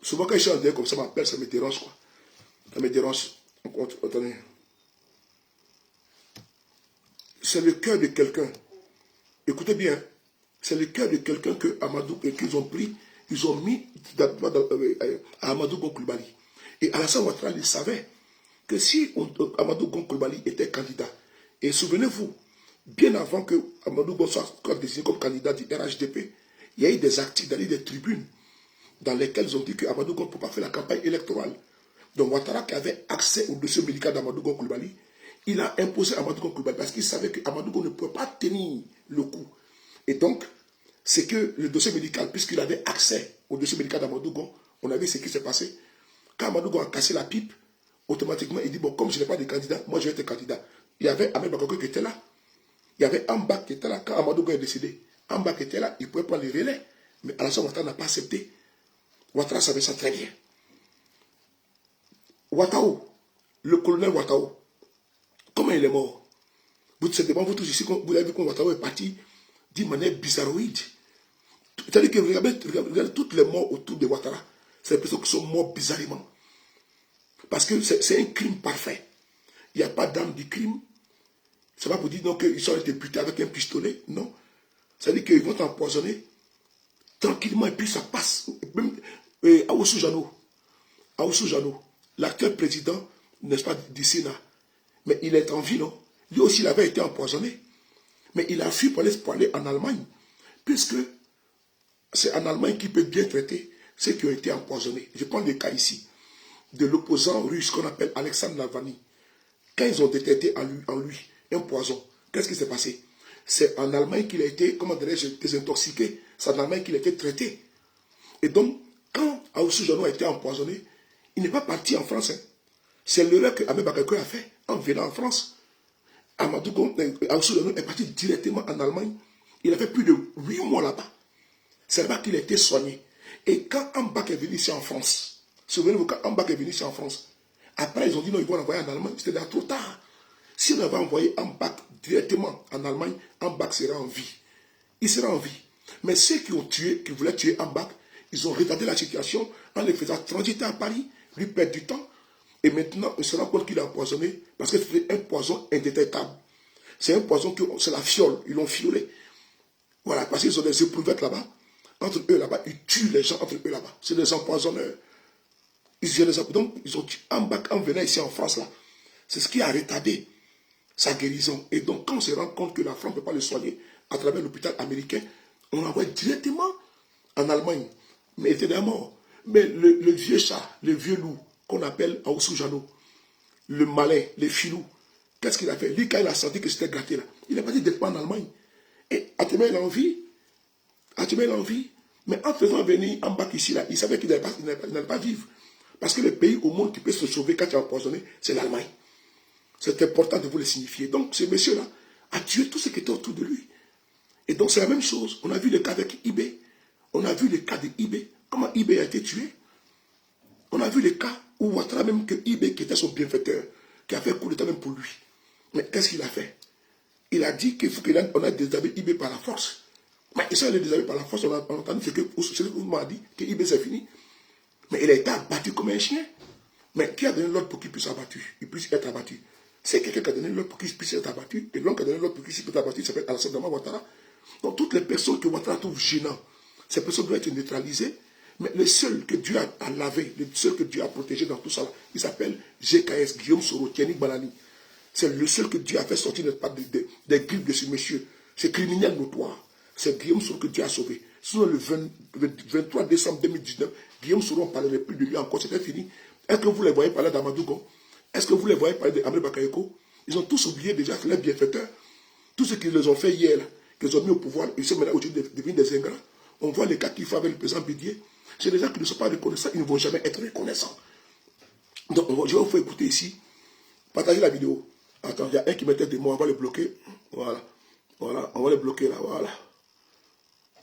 Souvent quand je suis en dehors comme ça, m'appelle, ça me dérange quoi. Ça me dérange. Attendez. C'est le cœur de quelqu'un. Écoutez bien. C'est le cœur de quelqu'un que Amadou et qu'ils ont pris, ils ont mis à Amadou Gon Coulibaly. Et Alassane Ouattara, il savait que si Amadou Gon Coulibaly était candidat, et souvenez-vous, bien avant que Amadou Gon soit désigné comme candidat du RHDP, il y a eu des articles, des tribunes, dans lesquels ils ont dit que Amadou Gon ne peut pas faire la campagne électorale. Donc Ouattara, qui avait accès au dossier médical d'Amadou Gon Coulibaly, il a imposé Amadou Gon Coulibaly parce qu'il savait que Amadou Gon ne pouvait pas tenir le coup. Et donc, c'est que le dossier médical, puisqu'il avait accès au dossier médical d'Amadou Gon, on a vu ce qui s'est passé. Quand Amadou Gon a cassé la pipe, automatiquement, il dit, bon, comme je n'ai pas de candidat, moi je vais être candidat. Il y avait Ahmed Bakayoko qui était là. Il y avait Ambak qui était là quand Amadou Gon est décédé. Ambak était là, il pouvait prendre les relais. Mais Alassane Ouattara n'a pas accepté. Ouattara savait ça très bien. Ouattao, le colonel Ouattao, comment il est mort? Vous savez, vous tous ici, vous avez vu quand Ouattao est parti d'une manière bizarroïde. C'est-à-dire que regardez toutes les morts autour de Ouattara. C'est des personnes qui sont mortes bizarrement. Parce que c'est un crime parfait. Il n'y a pas d'âme du crime. Ça va vous dire qu'ils sont été butés avec un pistolet. Non. C'est-à-dire qu'ils vont t'empoisonner tranquillement et puis ça passe. Même Aoussou Jano, l'actuel président, n'est-ce pas, du Sénat. Mais il est en vie, non? Lui aussi, il avait été empoisonné. Mais il a fui pour aller en Allemagne. Puisque c'est en Allemagne qu'il peut bien traiter ceux qui ont été empoisonnés. Je prends des cas ici. De l'opposant russe qu'on appelle Alexandre Navalny. Quand ils ont détecté en lui un poison, qu'est-ce qui s'est passé? C'est en Allemagne qu'il a été, comment dirais-je, désintoxiqué. C'est en Allemagne qu'il a été traité. Et donc, quand Aoussou Jano a été empoisonné, il n'est pas parti en France. Hein. C'est l'erreur que Ahmed Bakayoko a fait en venant en France. Aoussou Jano est parti directement en Allemagne. Il a fait plus de 8 mois là-bas. C'est là-bas qu'il a été soigné. Et quand Ambak est venu ici en France, souvenez-vous, quand Ambak est venu ici en France, après ils ont dit non, ils vont l'envoyer en Allemagne. C'était déjà trop tard. Si on avait envoyé Ambak directement en Allemagne, Ambak sera en vie. Il sera en vie. Mais ceux qui ont tué, qui voulaient tuer Ambak, ils ont retardé la situation en les faisant transiter à Paris, lui perdre du temps. Et maintenant, on se rend compte qu'il a empoisonné parce que c'est un poison indétectable. C'est un poison que c'est la fiole. Ils l'ont fiolé. Voilà, parce qu'ils ont des éprouvettes là-bas. Entre eux là-bas, ils tuent les gens entre eux là-bas. C'est des empoisonneurs. Donc, ils ont tué Ambak en venant ici en France là. C'est ce qui a retardé sa guérison. Et donc, quand on se rend compte que la France ne peut pas le soigner à travers l'hôpital américain, on l'envoie directement en Allemagne. Mais il était déjà mort. Mais le vieux chat, le vieux loup, qu'on appelle Aoussou Jano, le malin, les filous, qu'est-ce qu'il a fait? Lui, quand il a senti que c'était gâté là, il est parti directement en Allemagne. Et Athéma, il a envie. Mais en faisant venir Ambak ici, là, il savait qu'il n'allait pas vivre. Parce que le pays au monde qui peut se sauver quand il est empoisonné, c'est l'Allemagne. C'est important de vous le signifier. Donc, ce monsieur-là a tué tout ce qui était autour de lui. Et donc, c'est la même chose. On a vu le cas avec Ibé. On a vu le cas de Ibé. Comment Ibé a été tué? On a vu le cas où Ouattara, même que Ibé, qui était son bienfaiteur, qui a fait coup d'état même pour lui. Mais qu'est-ce qu'il a fait? Il a dit qu'il faut qu'on ait déshabillé Ibé par la force. Mais si on est déshabillé par la force, on a entendu ce que Ousmane a dit, que Ibé c'est fini. Mais il a été abattu comme un chien. Mais qui a donné l'ordre pour qu'il puisse être abattu? C'est quelqu'un qui a donné l'ordre pour qu'il puisse être abattu. Et l'homme qui a donné l'ordre pour qu'il puisse être abattu, il s'appelle Alassane Ouattara. Donc toutes les personnes que Ouattara trouve gênantes, ces personnes doivent être neutralisées. Mais le seul que Dieu a lavé, le seul que Dieu a protégé dans tout ça, il s'appelle GKS, Guillaume Soro, Tianik Balani. C'est le seul que Dieu a fait sortir des griffes de ce monsieur. C'est criminel notoire. C'est Guillaume Soro que Dieu a sauvé. Sinon, le 23 décembre 2019, Guillaume Soro, on ne parlerait plus de lui encore, c'était fini. Est-ce que vous les voyez parler d'Amadougon? Est-ce que vous les voyez parler d'Ahmed Bakayoko? Ils ont tous oublié déjà les bienfaiteurs. Tout ce qu'ils les ont fait hier, qu'ils ont mis au pouvoir, ils sont maintenant aujourd'hui devenus des ingrats. On voit les cas qu'il faut avec le président Bidier. C'est des gens qui ne sont pas reconnaissants, ils ne vont jamais être reconnaissants. Donc, je vais vous faire écouter ici. Partagez la vidéo. Attends, il y a un qui mettait des mots, on va le bloquer. Voilà. Voilà, on va le bloquer là, voilà.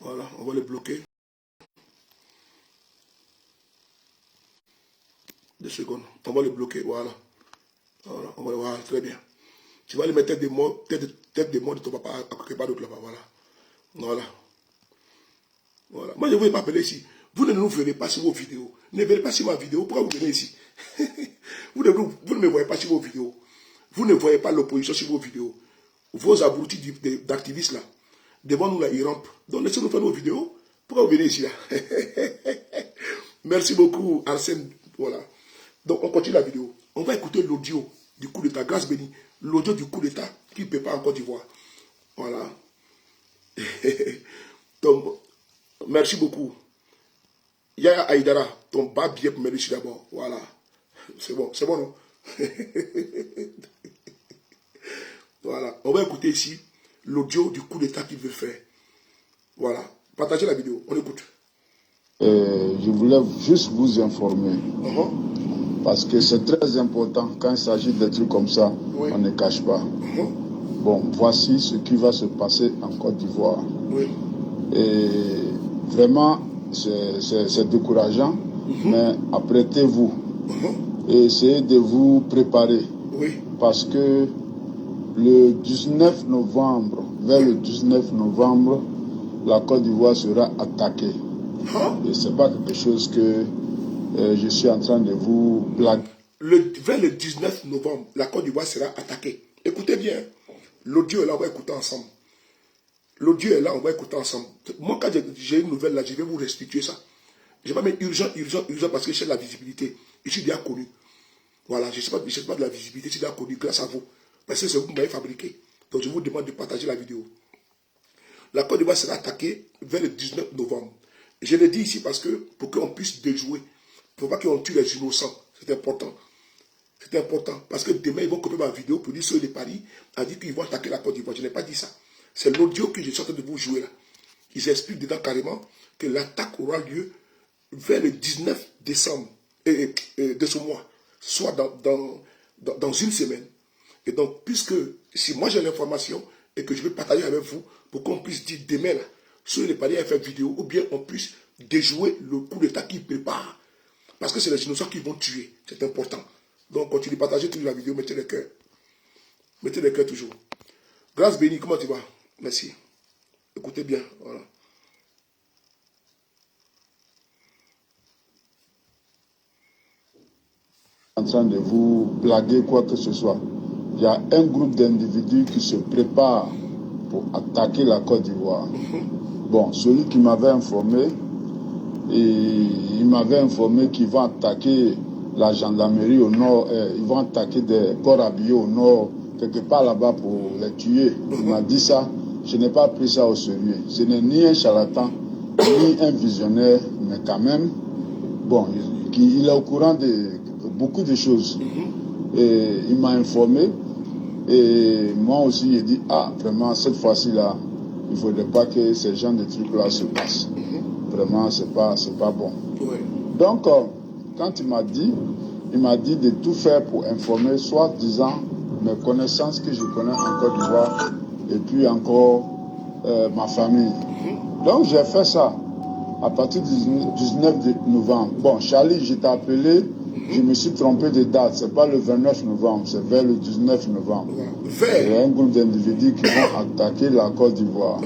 Voilà, on va le bloquer. 2 secondes. On va le bloquer, voilà. Voilà, voilà, très bien. Tu vas lui mettre des mots, tête des mots de ton papa à quelque part d'autre là-bas, voilà. Voilà. Voilà. Moi, je ne voulais pas appeler ici. Vous ne nous verrez pas sur vos vidéos. Ne verrez pas sur ma vidéo. Pourquoi vous venez ici? vous ne me voyez pas sur vos vidéos. Vous ne voyez pas l'opposition sur vos vidéos. Vos abrutis d'activistes là, devant nous là, ils rampent. Donc laissez-nous faire nos vidéos. Pourquoi vous venez ici là? Merci beaucoup, Arsène. Voilà. Donc on continue la vidéo. On va écouter l'audio du coup d'état, grâce bénie. L'audio du coup d'état qui ne peut pas en Côte d'Ivoire. Voilà. Donc, merci beaucoup. Yaya Aïdara, ton bas bien pour me ici d'abord. Voilà. C'est bon, non? Voilà. On va écouter ici l'audio du coup d'état qu'il veut faire. Voilà. Partagez la vidéo. On écoute. Je voulais juste vous informer. Parce que c'est très important quand il s'agit de trucs comme ça, oui. On ne cache pas. Bon, voici ce qui va se passer en Côte d'Ivoire. Oui. Et vraiment, c'est décourageant, mais apprêtez-vous et essayez de vous préparer. Oui. Parce que le 19 novembre, vers le 19 novembre, la Côte d'Ivoire sera attaquée. Et ce n'est pas quelque chose que je suis en train de vous blaguer. Vers le 19 novembre, la Côte d'Ivoire sera attaquée. Écoutez bien, l'audio est là, on va écouter ensemble. L'audio est là, on va écouter ensemble. Moi, quand j'ai une nouvelle là, je vais vous restituer ça. Je ne vais pas mettre urgent, urgent, urgent parce que j'ai de la visibilité. Je suis déjà connu. Voilà, je ne cherche pas de la visibilité, je suis déjà connu grâce à vous. Parce que c'est vous qui m'avez fabriqué. Donc je vous demande de partager la vidéo. La Côte d'Ivoire sera attaquée vers le 19 novembre. Je le dis ici parce que pour qu'on puisse déjouer, pour pas qu'on tue les innocents, c'est important. C'est important. Parce que demain, ils vont copier ma vidéo pour dire sur les paris, a dit qu'ils vont attaquer la Côte d'Ivoire. Je n'ai pas dit ça. C'est l'audio que je suis en train de vous jouer là. Ils expliquent dedans carrément que l'attaque aura lieu vers le 19 décembre de ce mois, soit dans une semaine. Et donc, puisque si moi j'ai l'information et que je vais partager avec vous pour qu'on puisse dire demain là, sur les paris à faire vidéo, ou bien on puisse déjouer le coup d'état qu'ils préparent. Parce que c'est les innocents qui vont tuer. C'est important. Donc, continuez de partager toujours la vidéo, mettez les cœurs. Mettez les cœurs toujours. Grâce bénie, comment tu vas? Merci. Écoutez bien, voilà. En train de vous blaguer quoi que ce soit. Il y a un groupe d'individus qui se prépare pour attaquer la Côte d'Ivoire. Bon, celui qui m'avait informé, il m'avait informé qu'ils vont attaquer la gendarmerie au nord, ils vont attaquer des corps habillés au nord, quelque part là-bas pour les tuer. Il m'a dit ça, je n'ai pas pris ça au sérieux. Ce n'est ni un charlatan, ni un visionnaire, mais quand même, bon, il est au courant de beaucoup de choses. Et il m'a informé, et moi aussi j'ai dit, ah, vraiment, cette fois-ci-là, il ne faudrait pas que ces gens de trucs-là se passent. Vraiment, c'est pas bon. Ouais. Donc, quand il m'a dit de tout faire pour informer, soit disant mes connaissances que je connais en Côte d'Ivoire, et puis encore ma famille. Donc, j'ai fait ça à partir du 19 novembre. Bon, Charlie, je t'ai appelé, je me suis trompé de date. Ce n'est pas le 29 novembre, c'est vers le 19 novembre. Il y a un groupe d'individus qui vont attaquer la Côte d'Ivoire.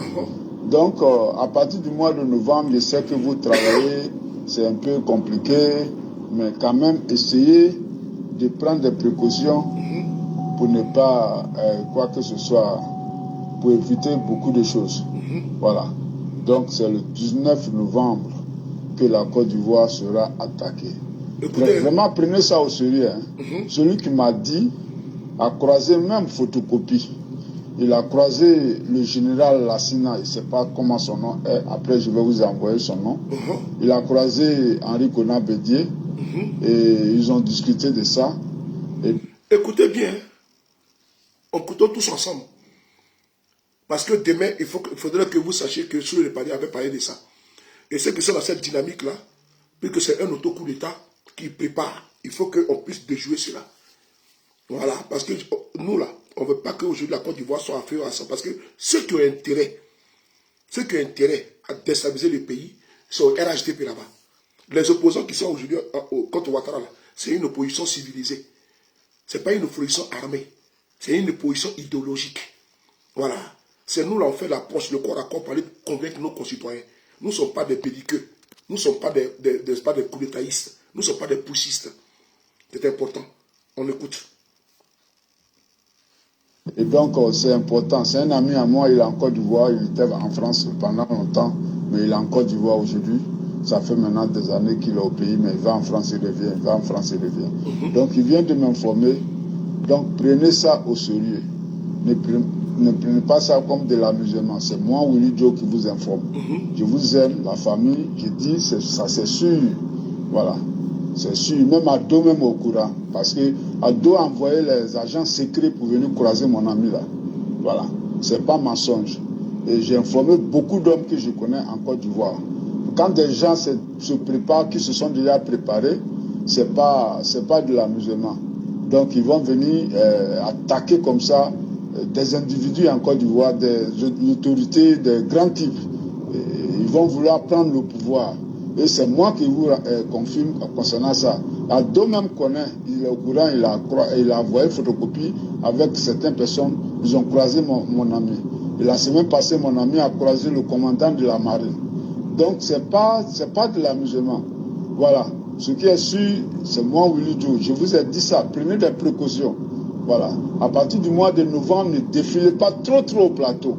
Donc, à partir du mois de novembre, je sais que vous travaillez, c'est un peu compliqué, mais quand même, essayez de prendre des précautions pour ne pas, quoi que ce soit, pour éviter beaucoup de choses. Voilà. Donc, c'est le 19 novembre que la Côte d'Ivoire sera attaquée. Vraiment, prenez ça au sérieux. Hein. Celui qui m'a dit a croisé même photocopie. Il a croisé le général Lassina, je ne sais pas comment son nom est, après je vais vous envoyer son nom. Il a croisé Henri Konan Bédié et ils ont discuté de ça. Et... Écoutez bien, écoutons tous ensemble. Parce que demain, il faudrait que vous sachiez que sur le palier avait parlé de ça. Et c'est que c'est dans cette dynamique-là, puisque c'est un auto-coup d'État qui prépare. Il faut qu'on puisse déjouer cela. Voilà, parce que nous là, on ne veut pas qu'aujourd'hui la Côte d'Ivoire soit affaire à ça. Parce que ceux qui ont intérêt à déstabiliser le pays sont au RHDP là-bas. Les opposants qui sont aujourd'hui contre Ouattara, c'est une opposition civilisée. Ce n'est pas une opposition armée. C'est une opposition idéologique. Voilà. C'est nous là, on fait l'approche, le corps à corps pour aller convaincre nos concitoyens. Nous ne sommes pas des belliqueux. Nous ne sommes pas des coups d'étatistes. Nous ne sommes pas des poussistes. C'est important. On écoute. Et donc, c'est important. C'est un ami à moi, il est en Côte d'Ivoire. Il était en France pendant longtemps, mais il est en Côte d'Ivoire aujourd'hui. Ça fait maintenant des années qu'il est au pays, mais il va en France, il revient. Il va en France, il revient. Donc, il vient de m'informer. Donc, prenez ça au sérieux. Ne prenez pas ça comme de l'amusement. C'est moi, Willy Joe, qui vous informe. Je vous aime, la famille. Je dis, ça c'est sûr. Voilà. C'est sûr. Même Ado, même au courant. Parce que Ado a envoyé les agents secrets pour venir croiser mon ami là. Voilà. C'est pas mensonge. Et j'ai informé beaucoup d'hommes que je connais en Côte d'Ivoire. Quand des gens se préparent, qui se sont déjà préparés, c'est pas de l'amusement. Donc ils vont venir attaquer comme ça des individus en Côte d'Ivoire, des autorités, des grands types. ils vont vouloir prendre le pouvoir. Et c'est moi qui vous confirme concernant ça. Ado même connaît, il est au courant, il a envoyé photocopie avec certaines personnes. Ils ont croisé mon ami. Et la semaine passée, mon ami a croisé le commandant de la marine. Donc, c'est pas de l'amusement. Voilà. Ce qui est sûr, c'est moi, Willy Joe. Je vous ai dit ça. Prenez des précautions. Voilà. À partir du mois de novembre, ne défilez pas trop au plateau.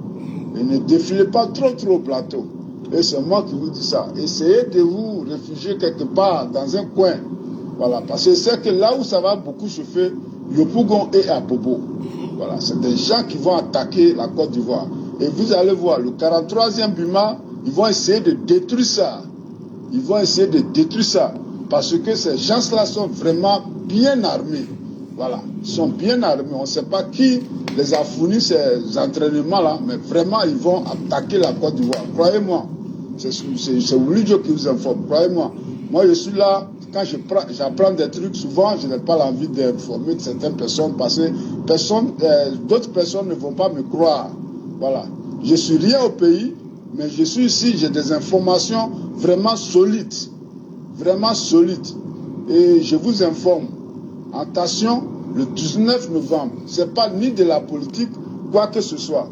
Et ne défilez pas trop au plateau. Et c'est moi qui vous dis ça. Essayez de vous réfugier quelque part dans un coin. Voilà. Parce que c'est que là où ça va beaucoup chauffer, Yopougon et Abobo. Voilà. C'est des gens qui vont attaquer la Côte d'Ivoire. Et vous allez voir, le 43e Buma, ils vont essayer de détruire ça. Ils vont essayer de détruire ça. Parce que ces gens-là sont vraiment bien armés. Voilà. Ils sont bien armés. On ne sait pas qui les a fournis ces entraînements-là, mais vraiment, ils vont attaquer la Côte d'Ivoire. Croyez-moi. C'est Willy Joe qui vous informe. Croyez-moi. Moi, je suis là. Quand j'apprends des trucs, souvent, je n'ai pas l'envie d'informer certaines personnes parce que d'autres personnes ne vont pas me croire. Voilà. Je suis rien au pays, mais je suis ici, j'ai des informations vraiment solides. Vraiment solides. Et je vous informe. Attention, le 19 novembre, ce n'est pas ni de la politique, quoi que ce soit.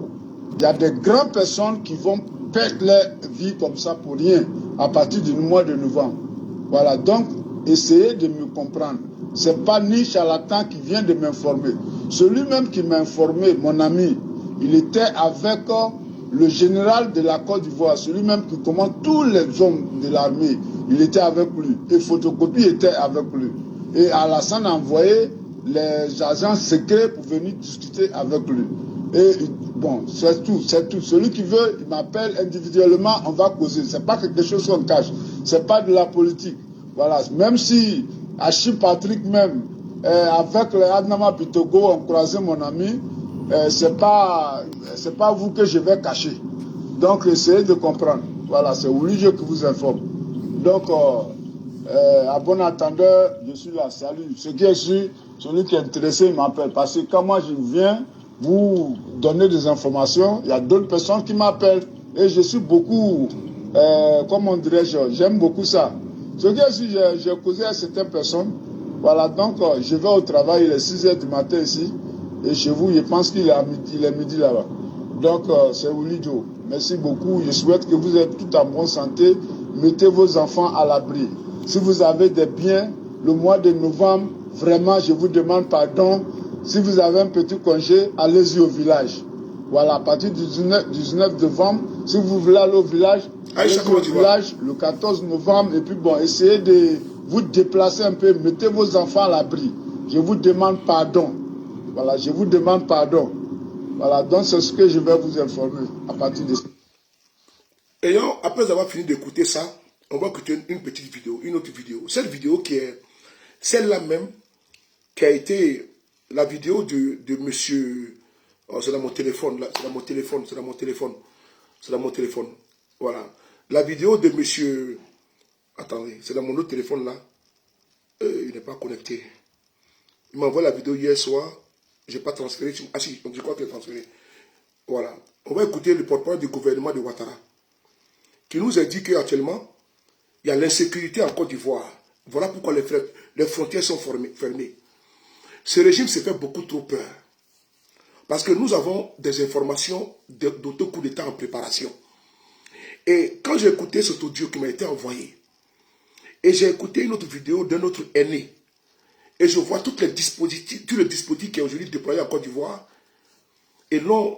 Il y a des grandes personnes qui vont perdre leur vie comme ça pour rien à partir du mois de novembre. Voilà, donc essayez de me comprendre. Ce n'est pas ni charlatan qui vient de m'informer. Celui-même qui m'a informé, mon ami, il était avec le général de la Côte d'Ivoire, celui-même qui commande tous les hommes de l'armée. Il était avec lui. Et Photocopie était avec lui. Et Alassane a envoyé les agents secrets pour venir discuter avec lui. Et bon, c'est tout. Celui qui veut, il m'appelle individuellement, on va causer. Ce n'est pas quelque chose qu'on cache. Ce n'est pas de la politique. Voilà. Même si Achille Patrick même, avec les Adnama Bitogo, ont croisé mon ami, c'est pas vous que je vais cacher. Donc, essayez de comprendre. Voilà, c'est Willy Joe qui vous informe. Donc, à bon attendeur, je suis là. Salut. Ce qui est sûr, celui qui est intéressé, il m'appelle. Parce que quand moi je viens vous donner des informations, il y a d'autres personnes qui m'appellent. Et je suis beaucoup, comment dirais-je, j'aime beaucoup ça. Ce qui est sûr, j'ai causé à certaines personnes. Voilà, donc je vais au travail, il est 6h du matin ici. Et chez vous, je pense qu'il est midi là-bas. Donc, c'est Willy Joe. Merci beaucoup. Je souhaite que vous êtes tout en bonne santé. Mettez vos enfants à l'abri. Si vous avez des biens, le mois de novembre, vraiment, je vous demande pardon. Si vous avez un petit congé, allez-y au village. Voilà, à partir du 19 novembre, si vous voulez aller au village, allez au village le 14 novembre. Et puis bon, essayez de vous déplacer un peu. Mettez vos enfants à l'abri. Je vous demande pardon. Voilà, je vous demande pardon. Voilà, donc c'est ce que je vais vous informer à partir de ça. Et après avoir fini d'écouter ça, on va écouter une petite vidéo, une autre vidéo. Cette vidéo qui est celle-là même, qui a été la vidéo de monsieur... Oh, c'est dans mon téléphone, là. C'est dans mon téléphone, c'est dans mon téléphone. C'est dans mon téléphone. Voilà. La vidéo de monsieur... Attendez, c'est dans mon autre téléphone, là. Il n'est pas connecté. Il m'a envoyé la vidéo hier soir. Je n'ai pas transféré. Ah si, je crois qu'il est transféré. Voilà. On va écouter le porte-parole du gouvernement de Ouattara, qui nous a dit qu'actuellement, il y a l'insécurité en Côte d'Ivoire. Voilà pourquoi les frontières sont fermées. Ce régime se fait beaucoup trop peur. Parce que nous avons des informations d'autres coups d'État en préparation. Et quand j'ai écouté cet audio qui m'a été envoyé, et j'ai écouté une autre vidéo d'un autre aîné, et je vois tous les dispositifs qui est aujourd'hui déployé en Côte d'Ivoire, et l'on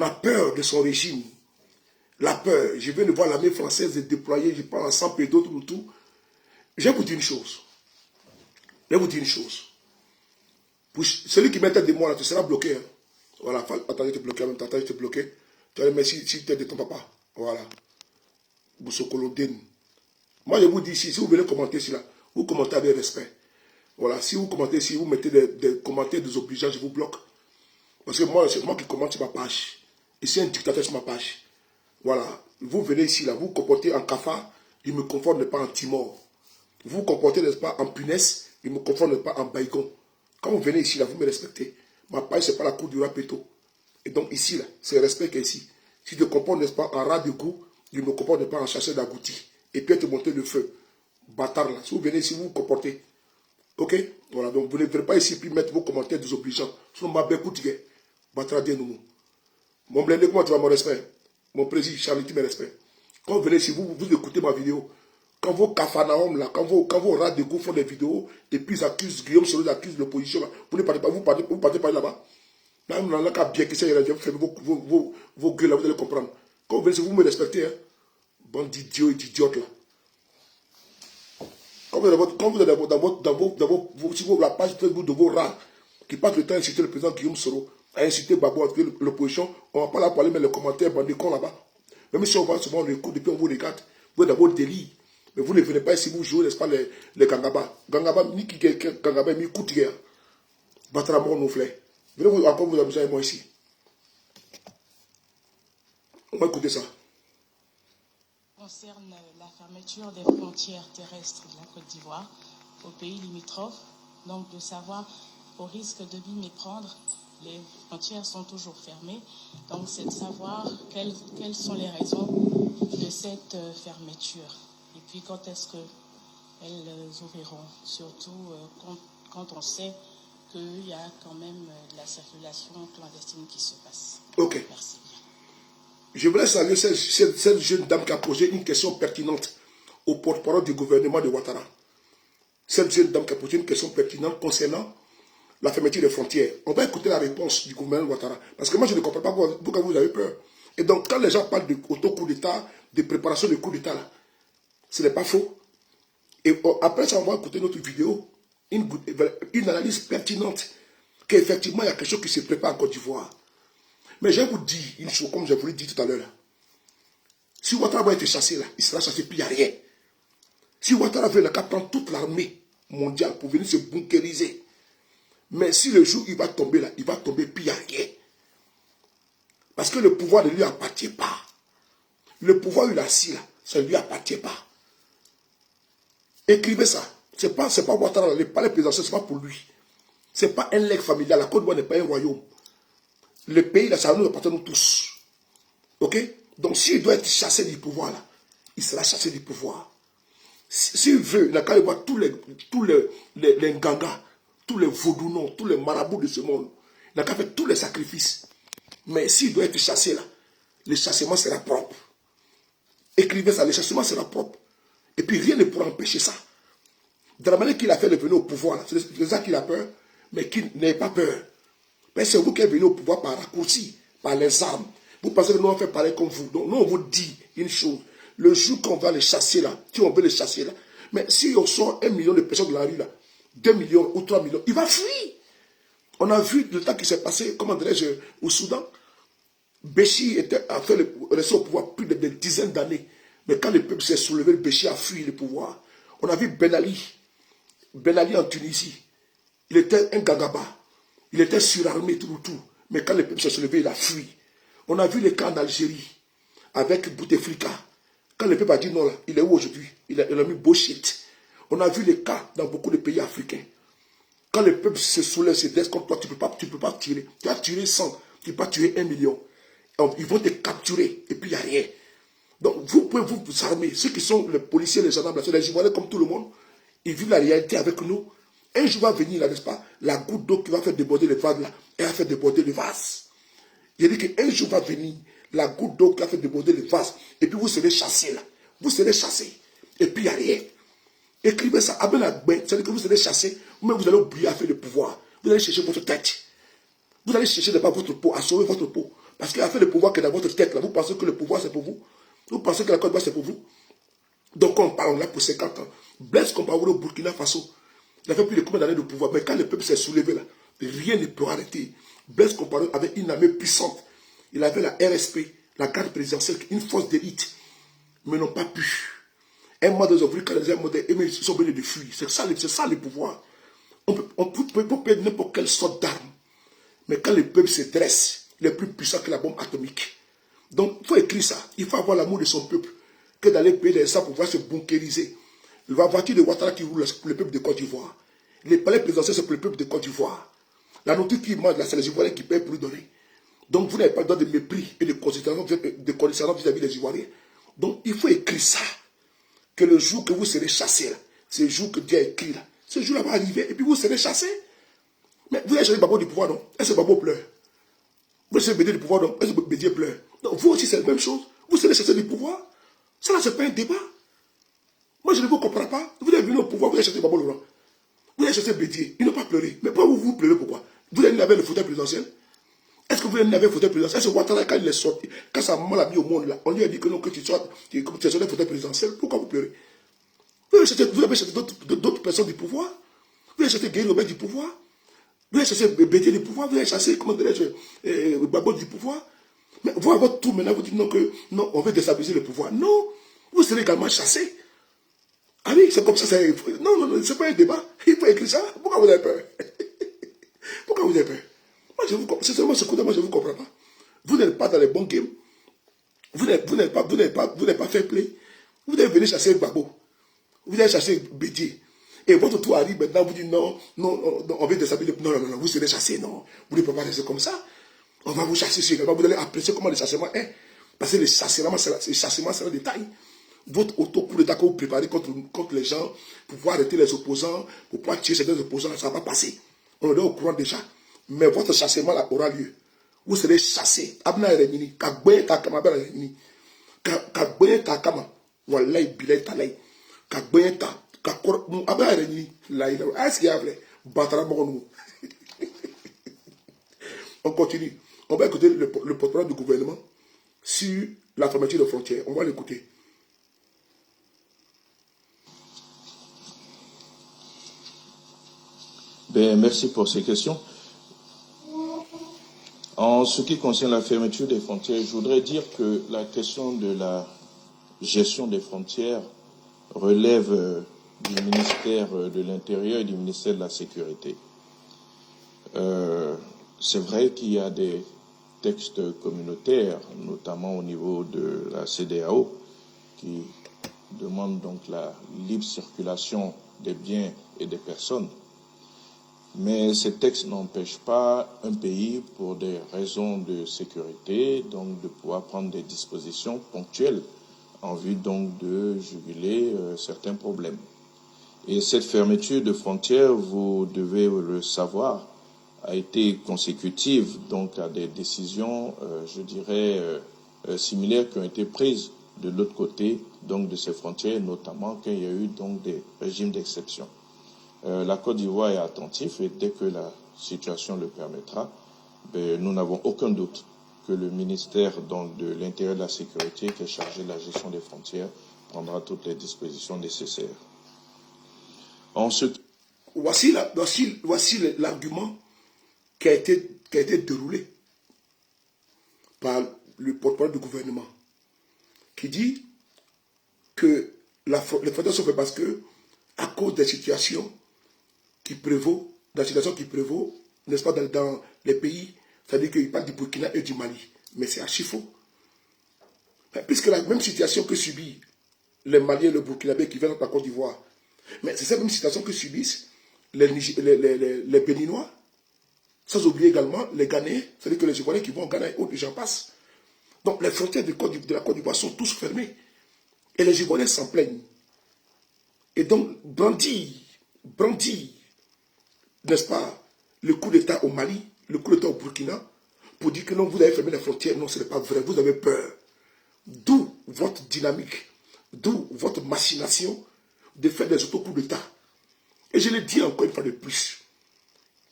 a peur de son régime. La peur. Je viens de voir l'armée française déployée, je parle ensemble et d'autres ou tout. Je vais vous dire une chose. Pour celui qui met tête de moi là, tu seras bloqué. Hein. Voilà, attendez, te bloquer en même temps, attendez, te bloquer. Tu vas le mettre si tête de ton papa. Voilà. Boussokolodène. Moi, je vous dis ici, si vous venez commenter ici là, vous commentez avec respect. Voilà, si vous commentez ici, vous mettez des commentaires désobligeants, je vous bloque. Parce que moi, c'est moi qui commente sur ma page. Et c'est un dictateur sur ma page. Voilà, vous venez ici, là, vous comportez en cafard, il me conforte pas en timor. Vous comportez, n'est-ce pas, en punaise, il me conforte pas en baïgon. Quand vous venez ici, là, vous me respectez. Ma page, ce n'est pas la cour du rapeto. Et donc ici, là, c'est le respect qui est ici. Si tu te comportes, n'est-ce pas, en rat de goût, Je me comporte pas en chasseur d'agouti. Et puis, te monter le feu. Bâtard là. Si vous venez ici, vous vous comportez. Ok? Voilà. Donc, vous ne venez pas ici puis mettre vos commentaires désobligeants. Sinon, ma bécoute, bâtard de nous. Mon blindé, comment tu vas mon respect? Mon président, Charlie, mes respects. Quand vous venez ici, vous écoutez ma vidéo. Quand vos Capharnaüm là, quand vos rats de goût font des vidéos, et puis ils accusent Guillaume Soro, ils accusent l'opposition, vous ne partez pas, vous partez pas là-bas. Là, on a qu'à bien que ça, vous faites vos gueules là, vous allez comprendre. Quand vous venez ici, vous me respectez, hein. Bande d'idiots et d'idiotes là. Quand vous êtes dans la page Facebook de vos rats, qui passent le temps à inciter le président Guillaume Soro, à inciter Babo, à inciter l'opposition, on ne va pas là pour aller mettre les commentaires, bandits cons là-bas. Même si on va souvent, on écoute, depuis on vous regarde, vous êtes dans votre délit. Mais vous ne venez pas ici, vous jouez, n'est-ce pas, les Gangaba. Gangaba, ni qui Gangaba, ni Koutier. Battra mort nous flait. Venez encore vous amuser avec moi ici. On va écouter ça. Concerne la fermeture des frontières terrestres de la Côte d'Ivoire aux pays limitrophes, donc de savoir, au risque de m'y méprendre, les frontières sont toujours fermées, donc c'est de savoir quelles sont les raisons de cette fermeture. Et puis quand est-ce qu'elles ouvriront, surtout quand on sait qu'il y a quand même de la circulation clandestine qui se passe. Ok. Merci bien. Je voulais saluer cette jeune dame qui a posé une question pertinente au porte-parole du gouvernement de Ouattara. Cette jeune dame qui a posé une question pertinente concernant la fermeture des frontières. On va écouter la réponse du gouvernement de Ouattara. Parce que moi, je ne comprends pas pourquoi vous avez peur. Et donc, quand les gens parlent d'auto-coup d'État, de préparation de coup d'État, là, ce n'est pas faux. Et après ça, on va écouter notre vidéo, une analyse pertinente, qu'effectivement, il y a quelque chose qui se prépare en Côte d'Ivoire. Mais je vous dis une chose, comme je vous l'ai dit tout à l'heure, là. Si Ouattara va être chassé, là, il sera chassé, puis il n'y a rien. Si Ouattara veut, il a qu'à prendre toute l'armée mondiale pour venir se bunkériser. Mais si le jour il va tomber, là, il va tomber, puis il n'y a rien. Parce que le pouvoir ne lui appartient pas. Le pouvoir, il a assis, là, ça ne lui appartient pas. Écrivez ça. Ce n'est pas Ouattara, le palais présidentiel, ce n'est pas pour lui. Ce n'est pas un legs familial. La Côte d'Ivoire n'est pas un royaume. Le pays, là, ça nous appartient nous tous. Ok? Donc, s'il doit être chassé du pouvoir, là, il sera chassé du pouvoir. S'il veut, il n'a qu'à aller voir tous les gangas, tous les vaudounots, tous les marabouts de ce monde. Il n'a qu'à faire tous les sacrifices. Mais s'il doit être chassé, là, le chassement sera propre. Écrivez ça, le chassement sera propre. Et puis, rien ne pourra empêcher ça. De la manière qu'il a fait de venir au pouvoir, c'est ça qu'il a peur, mais qu'il n'ait pas peur. Mais c'est vous qui êtes venu au pouvoir par raccourci, par les armes. Vous pensez que nous on fait pareil comme vous. Donc nous on vous dit une chose. Le jour qu'on va les chasser là, si on veut les chasser là, mais si on sort 1 million de personnes de la rue là, 2 millions ou 3 millions, il va fuir. On a vu le temps qui s'est passé, comment dirais-je, au Soudan. Béchi a fait rester au pouvoir plus de dizaines d'années. Mais quand le peuple s'est soulevé, Béchi a fui le pouvoir. On a vu Ben Ali en Tunisie. Il était un gagaba. Il était surarmé, tout. Mais quand le peuple s'est soulevé, il a fui. On a vu les cas en Algérie, avec Bouteflika. Quand le peuple a dit non, là, il est où aujourd'hui? Il a mis bullshit. On a vu les cas dans beaucoup de pays africains. Quand le peuple se soulève, se dresse contre toi, tu ne peux pas tirer. Tu as tiré 100, tu ne peux pas tuer 1 million. Ils vont te capturer, et puis il n'y a rien. Donc vous pouvez vous armer. Ceux qui sont les policiers, les gendarmes, les Ivoiriens comme tout le monde, ils vivent la réalité avec nous. Un jour va venir, n'est-ce pas, la goutte d'eau qui va faire déborder le vase, là, elle va faire déborder le vase. Il dit qu'un jour va venir, la goutte d'eau qui va faire déborder le vase, et puis vous serez chassés, là. Vous serez chassés. Et puis il n'y a rien. Écrivez ça, c'est-à-dire que vous serez chassés, mais vous allez oublier à faire le pouvoir. Vous allez chercher votre tête. Vous allez chercher d'abord votre peau, à sauver votre peau. Parce qu'il a fait le pouvoir qui est dans votre tête, là. Vous pensez que le pouvoir c'est pour vous? Vous pensez que la Côte d'Ivoire c'est pour vous? Donc on parle là pour 50 ans. Blaise Compaoré au Burkina Faso. Il a fait plus de combien d'années de pouvoir. Mais quand le peuple s'est soulevé là, rien ne peut arrêter. Blaise Compaoré avait une armée puissante. Il avait la RSP, la garde présidentielle, une force d'élite. Mais n'ont pas pu. Un mois de ouvriers, quand les hommes ils sont venus de fuir. C'est ça le pouvoir. On peut perdre n'importe quelle sorte d'arme. Mais quand le peuple se dresse, il est plus puissant que la bombe atomique. Donc, il faut écrire ça. Il faut avoir l'amour de son peuple. Que d'aller payer les gens pour pouvoir se bunkériser. La voiture de Ouattara qui roule, c'est pour le peuple de Côte d'Ivoire. Les palais présidentiels, c'est pour le peuple de Côte d'Ivoire. La nourriture qui mange, c'est les Ivoiriens qui payent pour lui donner. Donc, vous n'avez pas le droit de mépris et de condescendance vis-à-vis des Ivoiriens. Donc, il faut écrire ça. Que le jour que vous serez chassé, là, c'est le jour que Dieu a écrit, là, ce jour-là va arriver, et puis vous serez chassé. Mais vous avez cherché Babo du pouvoir, non? Est-ce que Babo pleure? Vous cherchez Bédié du pouvoir, non? Est-ce que Bédié pleure? Donc, vous aussi, c'est la même chose. Vous serez chassé du pouvoir. Ça, là, c'est pas un débat. Moi, je ne vous comprends pas. Vous êtes venu au pouvoir, vous avez cherché Babo Laurent. Vous avez cherché Bédié. Il n'a pas pleuré. Mais pourquoi vous pleurez? Pourquoi? Vous avez avec le fauteuil présidentiel? Est-ce que vous avez le fauteuil présidentiel? Est-ce que Ouattara, quand il est sorti, quand sa maman l'a mis au monde, là, on lui a dit que non, que tu sois sur le fauteuil présidentiel? Pourquoi vous pleurez? Vous avez cherché d'autres personnes du pouvoir. Vous avez cherché Guy Robert du pouvoir. Vous avez cherché Bédié du pouvoir. Vous avez cherché, comment dirais-je, Babo du pouvoir. Mais vous, à votre tour, maintenant, vous dites non, que non, on veut déstabiliser le pouvoir. Non, vous serez également chassé. Ah oui, c'est comme ça. Non, non, c'est pas un débat. Il faut écrire ça. Pourquoi vous avez peur? Pourquoi vous avez peur? Moi, je vous comprends. C'est seulement ce côté, moi, je ne vous comprends pas. Vous n'êtes pas dans les bons games. Vous n'êtes pas fair play. Vous devez venir chasser Babo. Vous allez chercher Bédié. Et votre tour arrive maintenant, vous dites non, non, non, on veut déstabiliser. Non, non, non, vous serez chassé, non. Vous ne pouvez pas rester comme ça. On va vous chasser sur également. Vous allez apprécier comment le chassement est. Parce que le chassement, c'est le détail. Votre auto-coup d'état que vous préparez contre les gens, pour pouvoir arrêter les opposants, pour pouvoir tuer certains opposants, ça va passer. On est au courant déjà. Mais votre chassement là aura lieu. Vous serez chassé. Abna Remini, Kagbe Takama Remini, Kagbe Takama, Walay Bilay Talay, Kagbe Ta, Kakor, Abna Remini, Laïla, est-ce qu'il y a vrai? Batara Monou. On continue. On va écouter le porte-parole du gouvernement sur la fermeture des frontières. On va l'écouter. Ben, merci pour ces questions. En ce qui concerne la fermeture des frontières, je voudrais dire que la question de la gestion des frontières relève du ministère de l'Intérieur et du ministère de la Sécurité. C'est vrai qu'il y a des textes communautaires, notamment au niveau de la CEDEAO, qui demandent donc la libre circulation des biens et des personnes. Mais ces textes n'empêchent pas un pays, pour des raisons de sécurité, donc de pouvoir prendre des dispositions ponctuelles en vue donc de juguler certains problèmes. Et cette fermeture de frontières, vous devez le savoir, a été consécutive donc à des décisions, je dirais, similaires qui ont été prises de l'autre côté donc de ces frontières, notamment quand il y a eu donc des régimes d'exception. La Côte d'Ivoire est attentive et dès que la situation le permettra, nous n'avons aucun doute que le ministère donc, de l'Intérieur et de la Sécurité, qui est chargé de la gestion des frontières, prendra toutes les dispositions nécessaires. Voici l'argument qui a été déroulé par le porte-parole du gouvernement, qui dit que les frontières sont faites parce que, à cause des situations qui prévaut, n'est-ce pas, dans les pays, c'est-à-dire qu'il parle du Burkina et du Mali. Mais c'est archi faux. Puisque la même situation que subit les Maliens et le Burkinabé qui viennent de la Côte d'Ivoire, mais c'est cette même situation que subissent les Béninois, sans oublier également les Ghanéens, c'est-à-dire que les Ivoiriens qui vont au Ghana et autres, j'en passe. Donc les frontières de la Côte d'Ivoire sont tous fermées. Et les Ivoiriens s'en plaignent. Et donc, brandit, n'est-ce pas, le coup d'État au Mali, le coup d'État au Burkina, pour dire que non, vous avez fermé les frontières. Non, ce n'est pas vrai, vous avez peur. D'où votre dynamique, d'où votre machination de faire des auto-coups d'État. Et je le dis encore une fois de plus.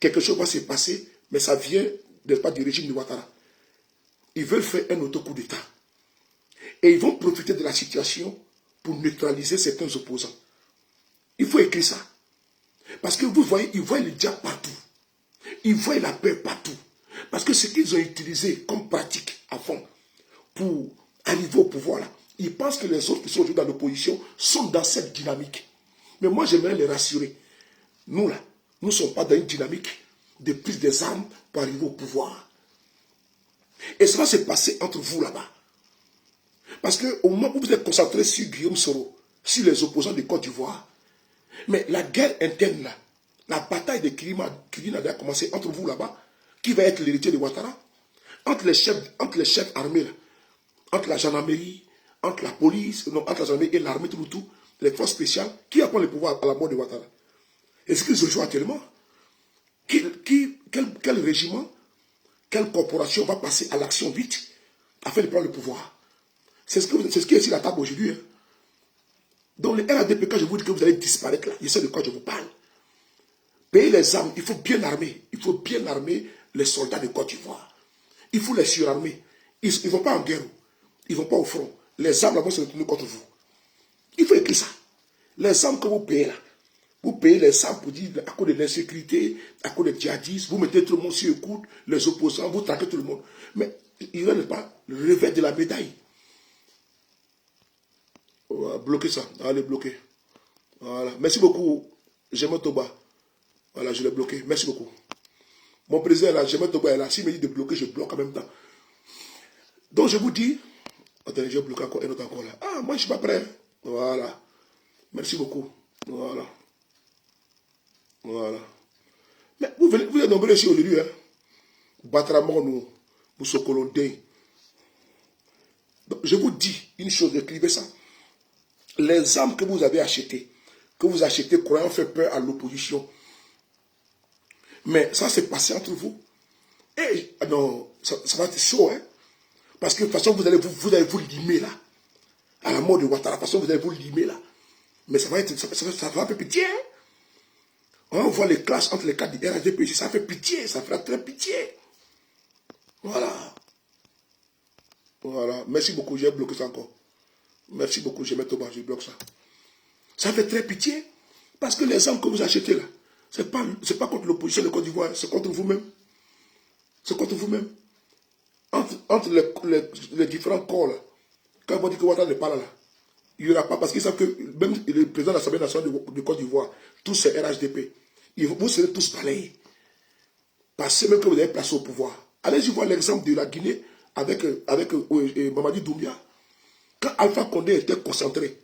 Quelque chose va se passer, mais ça vient, n'est-ce pas, du régime de Ouattara. Ils veulent faire un auto-coup d'État. Et ils vont profiter de la situation pour neutraliser certains opposants. Il faut écrire ça. Parce que vous voyez, ils voient le diable partout. Ils voient la peur partout. Parce que ce qu'ils ont utilisé comme pratique à fond pour arriver au pouvoir, là, ils pensent que les autres qui sont aujourd'hui dans l'opposition sont dans cette dynamique. Mais moi, j'aimerais les rassurer. Nous, là, nous ne sommes pas dans une dynamique de prise des armes pour arriver au pouvoir. Et ça va se passer entre vous là-bas. Parce qu'au moment où vous êtes concentré sur Guillaume Soro, sur les opposants de Côte d'Ivoire, mais la guerre interne là, la bataille de Kirinade a commencé entre vous là-bas, qui va être l'héritier de Ouattara, entre les chefs armés là, entre la gendarmerie, entre la police, non, entre la armée et l'armée, tout, les forces spéciales, qui apprend le pouvoir à la mort de Ouattara? Est-ce qu'ils se jouent actuellement? Quel régiment, quelle corporation va passer à l'action vite afin de prendre le pouvoir? C'est ce qui est sur la table aujourd'hui. Hein. Dans les RADP, quand je vous dis que vous allez disparaître là, je sais de quoi je vous parle. Payer les armes, il faut bien armer. Il faut bien armer les soldats de Côte d'Ivoire. Il faut les surarmer. Ils ne vont pas en guerre. Ils ne vont pas au front. Les armes là vont se retourner contre vous. Il faut écrire ça. Les armes que vous payez là, vous payez les armes pour dire à cause de l'insécurité, à cause des djihadistes, vous mettez tout le monde sur écoute, les opposants, vous traquez tout le monde. Mais il ne reste pas le revers de la médaille. On va bloquer ça. Allez, bloquer. Voilà. Merci beaucoup, Jemet Toba. Voilà, je l'ai bloqué. Merci beaucoup. Mon président est là, Jemet Toba est là. S'il me dit de bloquer, je bloque en même temps. Donc je vous dis, attendez, je bloque encore un autre encore là. Ah, moi je ne suis pas prêt. Voilà. Merci beaucoup. Voilà. Voilà. Mais vous êtes nombreux ici aujourd'hui. Hein? Batramon, nous Sokolon. Donc je vous dis une chose, écrivez ça. Les armes que vous avez achetées, croyant faire peur à l'opposition. Mais ça s'est passé entre vous. Et non, ça va être chaud, hein. Parce que de toute façon, vous allez vous limer là. À la mort de Ouattara, de toute façon, vous allez vous limer là. Mais ça va faire pitié. Hein? On voit les classes entre les cadres du RADP, ça fait pitié, ça fera très pitié. Voilà. Voilà. Merci beaucoup, j'ai bloqué ça encore. Merci beaucoup, je mets Toba, je bloque ça. Ça fait très pitié. Parce que les armes que vous achetez là, ce n'est pas contre l'opposition de Côte d'Ivoire, c'est contre vous-même. C'est contre vous-même. Entre les différents corps là, quand on dit que Ouattara n'est pas là, il n'y aura pas, parce qu'ils savent que même le président de l'Assemblée nationale de Côte d'Ivoire, tous ces RHDP, vous serez tous balayés. Parce que même que vous avez placé au pouvoir. Allez-y voir l'exemple de la Guinée avec Mamadi Doumbia. Quand Alpha Condé était concentré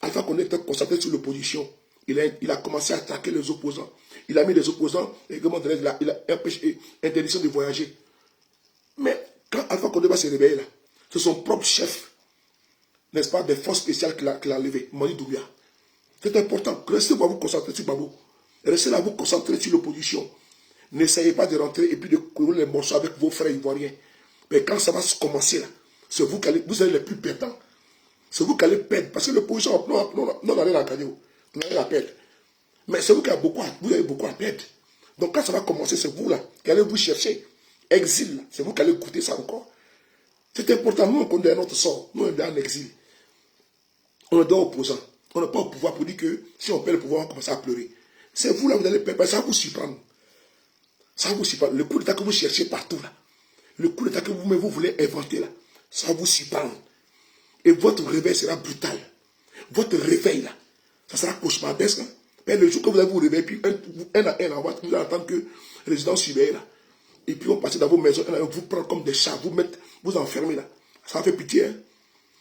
sur l'opposition, il a commencé à attaquer les opposants. Il a mis les opposants, il a empêché interdiction de voyager. Mais quand Alpha Condé va se réveiller là, c'est son propre chef, n'est-ce pas, des forces spéciales qu'il a levé, Mamadi Doumbia. C'est important. Restez là, vous concentrer sur Babou. Restez là, vous concentrer sur l'opposition. N'essayez pas de rentrer et puis de courir les morceaux avec vos frères ivoiriens. Mais quand ça va se commencer là, c'est vous qui allez, vous allez les plus perdants. C'est vous qui allez perdre. Parce que l'opposition, non, allez la gagner. Vous allez la perdre. Mais c'est vous qui avez beaucoup à perdre. Donc quand ça va commencer, c'est vous là qui allez vous chercher. Exil là, c'est vous qui allez goûter ça encore. C'est important. Nous, on connaît notre sort. Nous, on est en exil. On est dans opposant. On n'a pas au pouvoir pour dire que si on perd le pouvoir, on commence à pleurer. C'est vous là, vous allez perdre. Ça va vous surprendre. Ça va vous surprendre. Le coup d'état que vous cherchez partout là. Le coup d'état que vous voulez inventer là. Ça va vous surprendre. Et votre réveil sera brutal. Votre réveil là, ça sera cauchemardesque. Hein? Mais le jour que vous allez vous réveiller, puis un à un, vous allez attendre que le résident surveille là. Et puis on passe dans vos maisons, vous prend comme des chats, vous enfermez là. Ça va faire pitié. Hein?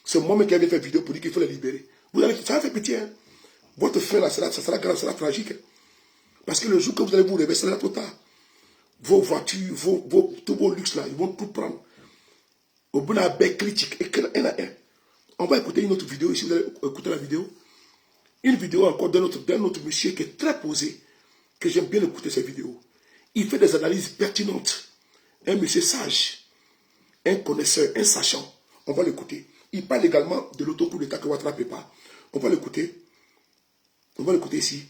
C'est moi-même qui avais fait vidéo pour dire qu'il faut les libérer. Ça va faire pitié. Hein? Votre fin là, ça sera grave, ça sera tragique. Hein? Parce que le jour que vous allez vous réveiller, ça sera trop tard. Vos voitures, tous vos luxes là, ils vont tout prendre. Au bout d'un bec critique, et un à un. On va écouter une autre vidéo ici, vous allez écouter la vidéo. Une vidéo encore d'un autre monsieur qui est très posé, que j'aime bien écouter ces vidéos. Il fait des analyses pertinentes. Un monsieur sage, un connaisseur, un sachant. On va l'écouter. Il parle également de l'autocoup d'État que Ouattara prépare. On va l'écouter. On va l'écouter ici.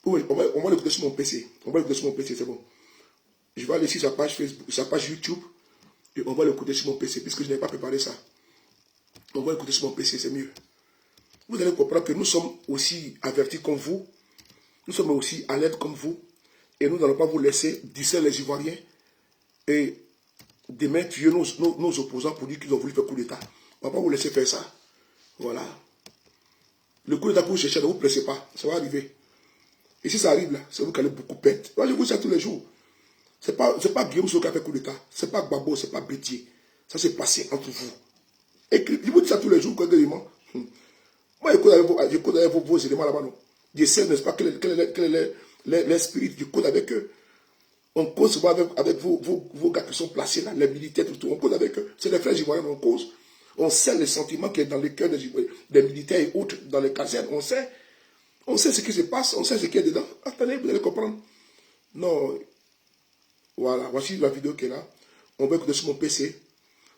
On va l'écouter sur mon PC. On va l'écouter sur mon PC, c'est bon. Je vais aller sur sa page Facebook, sa page YouTube. Et on va l'écouter sur mon PC, puisque je n'ai pas préparé ça. On va l'écouter sur mon PC, c'est mieux. Vous allez comprendre que nous sommes aussi avertis comme vous. Nous sommes aussi à l'aide comme vous. Et nous n'allons pas vous laisser distraire les Ivoiriens et demain tuer nos opposants pour dire qu'ils ont voulu faire coup d'État. On ne va pas vous laisser faire ça. Voilà. Le coup d'État que vous cherchez, ne vous pressez pas. Ça va arriver. Et si ça arrive là, c'est vous qui allez beaucoup perdre. Moi, je vous dis ça tous les jours. Ce n'est pas Guillaume Soro qui a fait coup d'État. Ce n'est pas Gbagbo, ce n'est pas Bétier. Ça s'est passé entre vous. Et je vous dis ça tous les jours, éléments. Moi, j'écoute avec vos éléments là-bas. Je sais, n'est-ce pas, quel est l'esprit, je code avec eux. On cause souvent avec vos gars qui sont placés là, les militaires, tout. On cause avec eux. C'est les frères ivoiriens, on cause. On sait les sentiments qui est dans le cœur des militaires et autres, dans les casernes. On sait ce qui se passe, on sait ce qui est dedans. Attendez, vous allez comprendre. Non, voilà, voici la vidéo qui est là. On va écouter sur mon PC.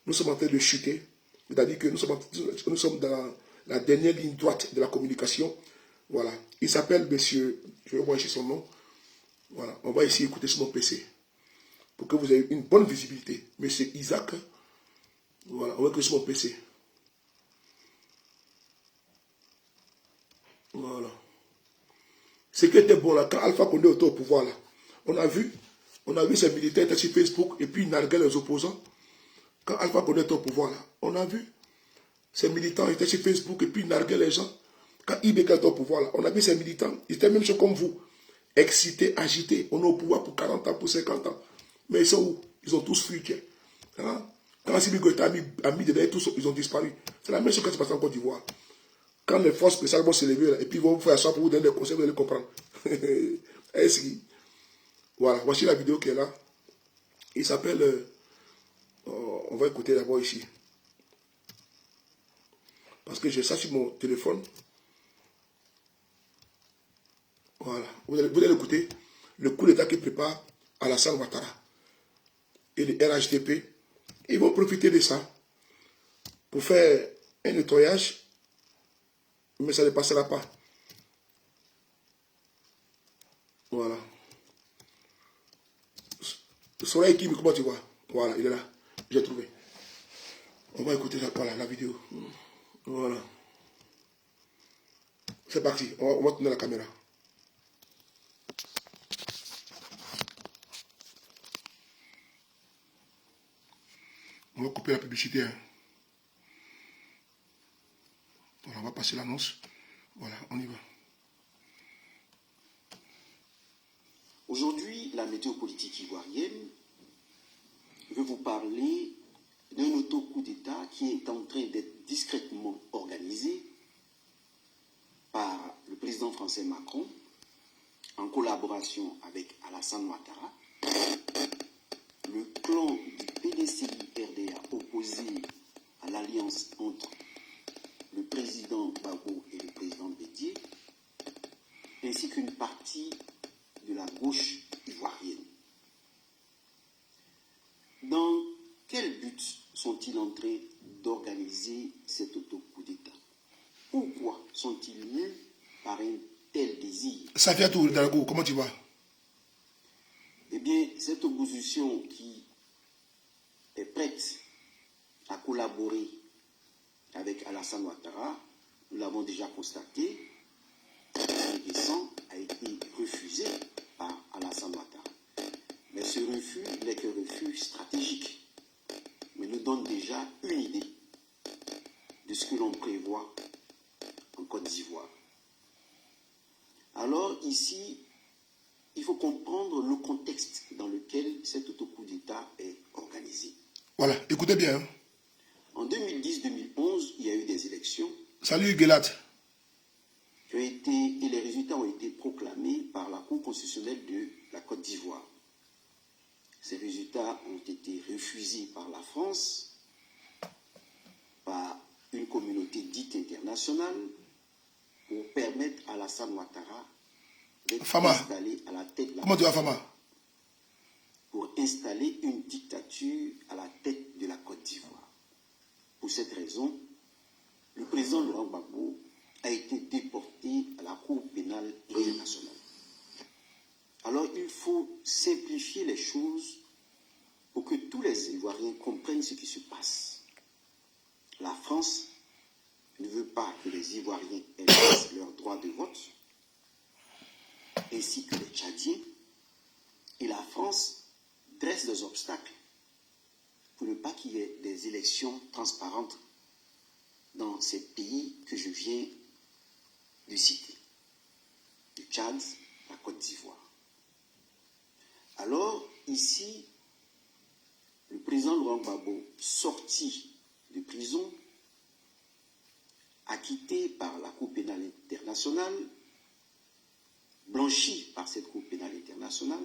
Nous sommes en train de chuter. C'est-à-dire que nous sommes dans la dernière ligne droite de la communication. Voilà. Il s'appelle monsieur, je vais voir ici son nom. Voilà. On va ici écouter sur mon PC. Pour que vous ayez une bonne visibilité. Monsieur Isaac. Voilà. On va écouter sur mon PC. Voilà. Ce qui était bon là, quand Alpha Condé était au pouvoir là, on a vu ces militaires étaient sur Facebook et puis ils narguaient les opposants. Quand Alpha Condé était au pouvoir là, on a vu ces militants étaient sur Facebook et puis ils narguaient les gens. Quand IBK était au pouvoir là, on a vu ces militants, ils étaient même chose comme vous, excités, agités. On est au pouvoir pour 40 ans, pour 50 ans. Mais ils sont où? Ils ont tous fui. Hein? Quand Sibigo était mis dedans, tous ils ont disparu. C'est la même chose qui se passe en Côte d'Ivoire. Quand les forces spéciales vont se lever là, et puis ils vont vous faire ça pour vous donner des conseils, vous allez comprendre. Voilà, voici la vidéo qui est là. Il s'appelle... on va écouter d'abord ici. Parce que j'ai ça sur mon téléphone. Voilà. Vous allez écouter le coup d'État qui prépare Alassane Ouattara et le RHDP. Ils vont profiter de ça pour faire un nettoyage, mais ça ne passera pas. Voilà. Soleil Kim, comment tu vois? Voilà, il est là. J'ai trouvé. On va écouter ça, voilà, la vidéo. Voilà. C'est parti. On va tourner la caméra. On va couper la publicité. Hein. Voilà, on va passer l'annonce. Voilà, on y va. Aujourd'hui, la météo politique ivoirienne veut vous parler d'un auto-coup d'État qui est en train d'être discrètement organisé par le président français Macron en collaboration avec Alassane Ouattara, le clan du PDCI-RDA opposé à l'alliance entre le président Gbagbo et le président Bédié, ainsi qu'une partie de la gauche ivoirienne. Dans quel but sont-ils en train d'organiser cet auto-coup d'État? Pourquoi sont-ils mus par un tel désir? Safiatou Dargo, comment tu vas? Eh bien, cette opposition qui est prête à collaborer avec Alassane Ouattara, nous l'avons déjà constaté, en décembre a été refusé par Alassane Ouattara. Mais ce refus n'est qu'un refus stratégique, mais nous donne déjà une idée de ce que l'on prévoit en Côte d'Ivoire. Alors ici, il faut comprendre le contexte dans lequel cet autocoup d'État est organisé. Voilà, écoutez bien. Hein. En 2010-2011, il y a eu des élections. Salut Guélat. Et les résultats ont été proclamés par la Cour constitutionnelle de la Côte d'Ivoire. Ces résultats ont été refusés par la France, par une communauté dite internationale, pour permettre à Alassane Ouattara d'être installé à la tête de la Comment tu vas, Fama? Pour installer une dictature à la tête de la Côte d'Ivoire. Pour cette raison, le président Laurent Gbagbo a été déporté à la Cour pénale internationale. Alors il faut simplifier les choses pour que tous les Ivoiriens comprennent ce qui se passe. La France ne veut pas que les Ivoiriens exercent leur droit de vote, ainsi que les Tchadiens, et la France dresse des obstacles pour ne pas qu'il y ait des élections transparentes dans ces pays que je viens de citer, le Tchad, la Côte d'Ivoire. Alors, ici, le président Laurent Gbagbo, sorti de prison, acquitté par la Cour pénale internationale, blanchi par cette Cour pénale internationale,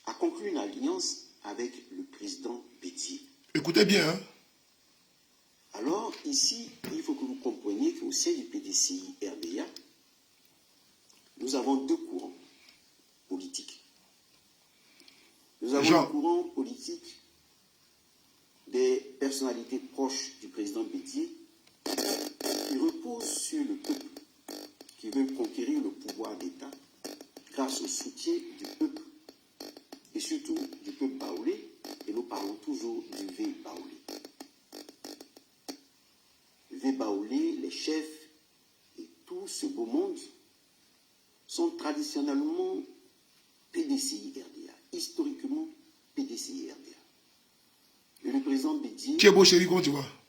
a conclu une alliance avec le président Bédié. Écoutez bien. Hein? Alors, ici, il faut que vous compreniez qu'au sein du PDCI RDA, nous avons deux courants politiques. Nous avons le courant politique des personnalités proches du président Bédié qui repose sur le peuple, qui veut conquérir le pouvoir d'État grâce au soutien du peuple et surtout du peuple baoulé, et nous parlons toujours du V baoulé. V baoulé, les chefs et tout ce beau monde sont traditionnellement PDCI RDA, historiquement PDCI RDA. Et le président Bédié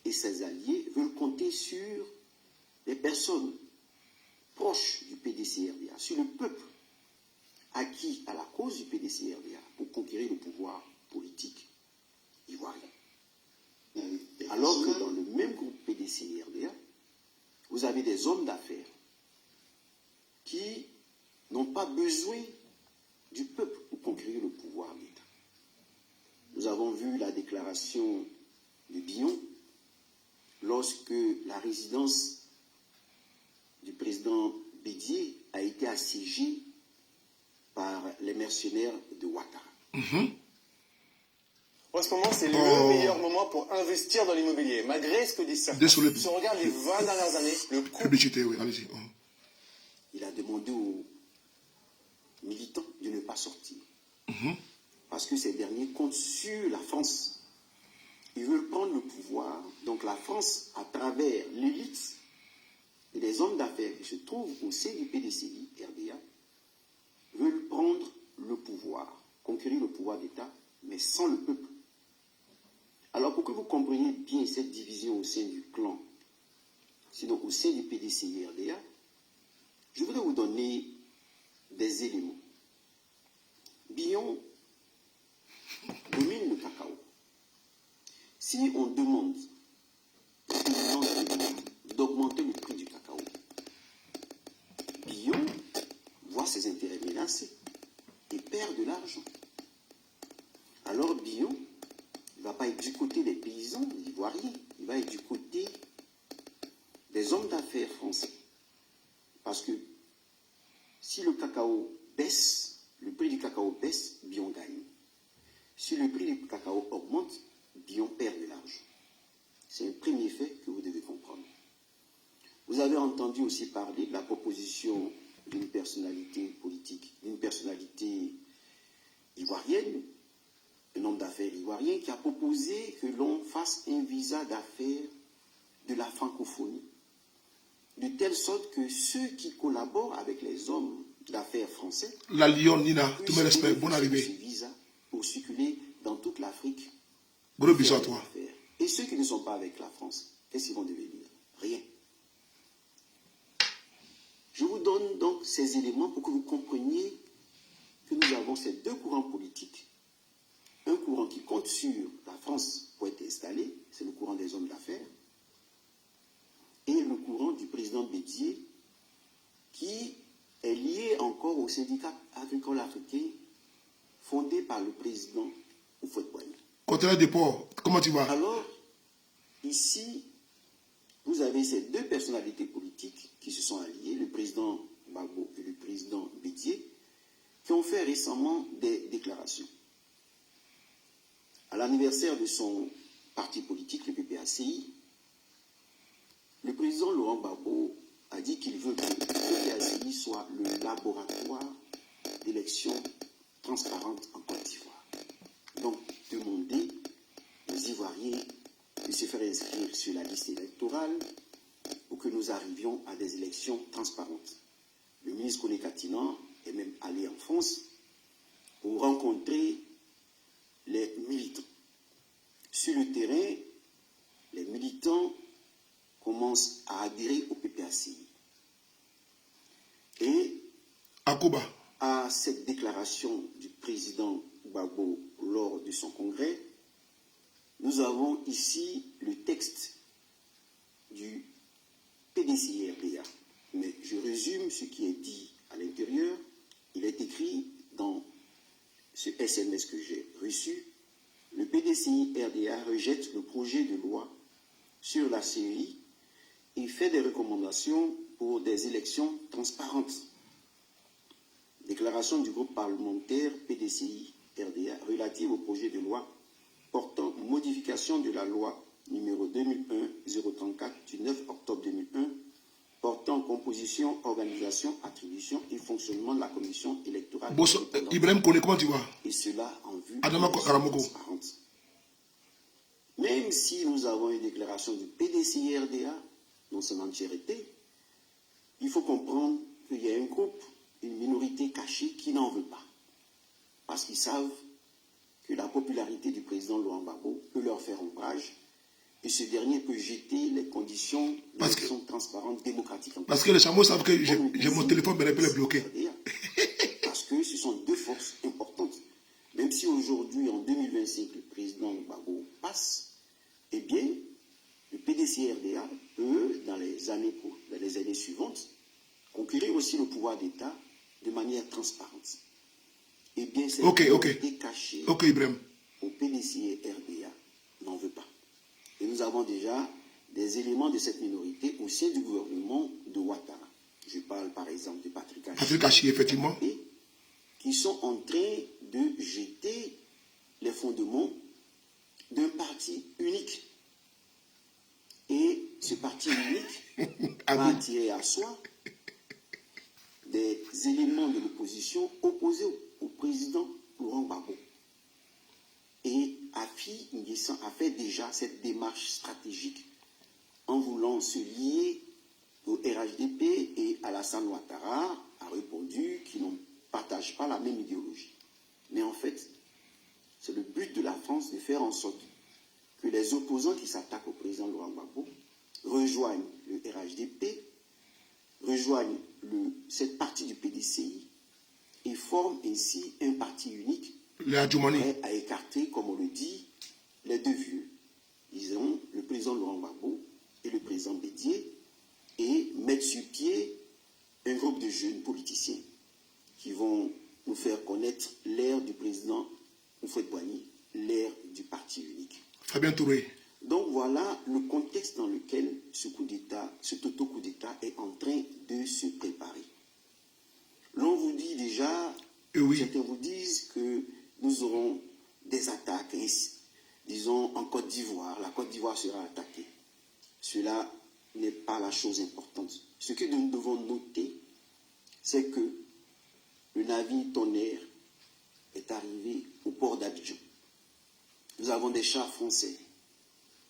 et ses alliés veulent compter sur les personnes proches du PDCI RDA, sur le peuple acquis à la cause du PDCI RDA pour conquérir le pouvoir politique ivoirien. Alors que dans le même groupe PDCI RDA, vous avez des hommes d'affaires qui n'ont pas besoin du peuple pour conquérir le pouvoir d'État. Nous avons vu la déclaration de Billon lorsque la résidence du président Bédié a été assiégée par les mercenaires de Ouattara. En ce moment, c'est le meilleur moment pour investir dans l'immobilier. Malgré ce que disent certains, si on regarde les 20 dernières années, le coût... Publicité, oui, allez-y. Il a demandé aux militants de ne pas sortir. Parce que ces derniers comptent sur la France. Ils veulent prendre le pouvoir. Donc la France, à travers l'élite et les hommes d'affaires qui se trouvent au sein du PDCI, RDA, veulent prendre le pouvoir, conquérir le pouvoir d'État, mais sans le peuple. Alors pour que vous compreniez bien cette division au sein du clan, sinon au sein du PDCI RDA, je voudrais vous donner des éléments. Billon domine le cacao. Si on demande au président d'augmenter le prix du cacao, Billon voit ses intérêts menacés et perd de l'argent. Alors Billon ne va pas être du côté des paysans ivoiriens, il va être du côté des hommes d'affaires français. Parce que si le cacao baisse, le prix du cacao baisse, Billon gagne. Si le prix du cacao augmente, Billon perd de l'argent. C'est un premier fait que vous devez comprendre. Vous avez entendu aussi parler de la proposition d'une personnalité politique, d'une personnalité ivoirienne, un homme d'affaires ivoirien, qui a proposé que l'on fasse un visa d'affaires de la francophonie, de telle sorte que ceux qui collaborent avec les hommes d'affaires français, la Lyon, Nina, tous mes respects, bonne arrivée. Ce visa pour circuler dans toute l'Afrique. Gros bisous à toi. Et ceux qui ne sont pas avec la France, qu'est-ce qu'ils vont devenir? Rien. Je vous donne donc ces éléments pour que vous compreniez que nous avons ces deux courants politiques. Un courant qui compte sur la France pour être installé, c'est le courant des hommes d'affaires, et le courant du président Bédié, qui est lié encore au syndicat agricole africain fondé par le président Houphouët-Boigny. Conteneur des ports, comment tu vas? Alors, ici, vous avez ces deux personnalités politiques qui se sont alliées, le président Gbagbo et le président Bédié, qui ont fait récemment des déclarations. À l'anniversaire de son parti politique, le PPACI, le président Laurent Gbagbo a dit qu'il veut que le PPACI soit le laboratoire d'élections transparentes en Côte d'Ivoire. Donc, demander aux Ivoiriens de se faire inscrire sur la liste électorale pour que nous arrivions à des élections transparentes. Le ministre Koné Katinan est même allé en France pour rencontrer les militants. Sur le terrain, les militants commencent à adhérer au PPACI. Et à cette déclaration du président Gbagbo lors de son congrès, nous avons ici le texte du PDCI-RDA. Mais je résume ce qui est dit à l'intérieur. Il est écrit dans ce SMS que j'ai reçu. Le PDCI-RDA rejette le projet de loi sur la CEI et fait des recommandations pour des élections transparentes. Déclaration du groupe parlementaire PDCI-RDA relative au projet de loi portant modification de la loi numéro 2001-034 du 9 octobre 2001 portant composition, organisation, attribution et fonctionnement de la commission électorale. Ibrahim Kone, comment tu vois? Et cela en vue Adama de transparente. Même si nous avons une déclaration du PDCI-RDA dans son entièreté, il faut comprendre qu'il y a un groupe, une minorité cachée qui n'en veut pas. Parce qu'ils savent que la popularité du président Laurent Gbagbo peut leur faire ombrage et ce dernier peut jeter les conditions d'élection transparente, démocratique. Parce que les chameaux savent que j'ai mon téléphone, mais il peut les bloquer. Parce que ce sont deux forces importantes. Même si aujourd'hui, en 2025, le président Gbagbo passe, eh bien, le PDCI-RDA peut, dans les années suivantes, conquérir aussi le pouvoir d'État de manière transparente. Eh bien, cette minorité cachée au PDCI-RDA n'en veut pas. Et nous avons déjà des éléments de cette minorité au sein du gouvernement de Ouattara. Je parle par exemple de Patrick Kachi, effectivement, qui sont en train de jeter les fondements d'un parti unique. Et ce parti unique va attirer à soi des éléments de l'opposition opposés au président Laurent Gbagbo. Et Afi N'Guessan a fait déjà cette démarche stratégique en voulant se lier au RHDP et Alassane Ouattara a répondu qu'ils ne partagent pas la même idéologie. Mais en fait, c'est le but de la France de faire en sorte que les opposants qui s'attaquent au président Laurent Gbagbo rejoignent le RHDP, rejoignent cette partie du PDCI et forment ainsi un parti unique prêt à écarter, comme on le dit, les deux vieux, disons le président Laurent Gbagbo et le président Bédié, et mettre sur pied un groupe de jeunes politiciens qui vont nous faire connaître l'ère du président Houphouët-Boigny, l'ère du parti unique. Fabien Touré. Donc voilà le contexte dans lequel ce coup d'État, ce auto-coup d'État est en train de se préparer. L'on vous dit déjà, certains vous disent que nous aurons des attaques, disons en Côte d'Ivoire, la Côte d'Ivoire sera attaquée. Cela n'est pas la chose importante. Ce que nous devons noter, c'est que le navire Tonnerre est arrivé au port d'Abidjan. Nous avons des chars français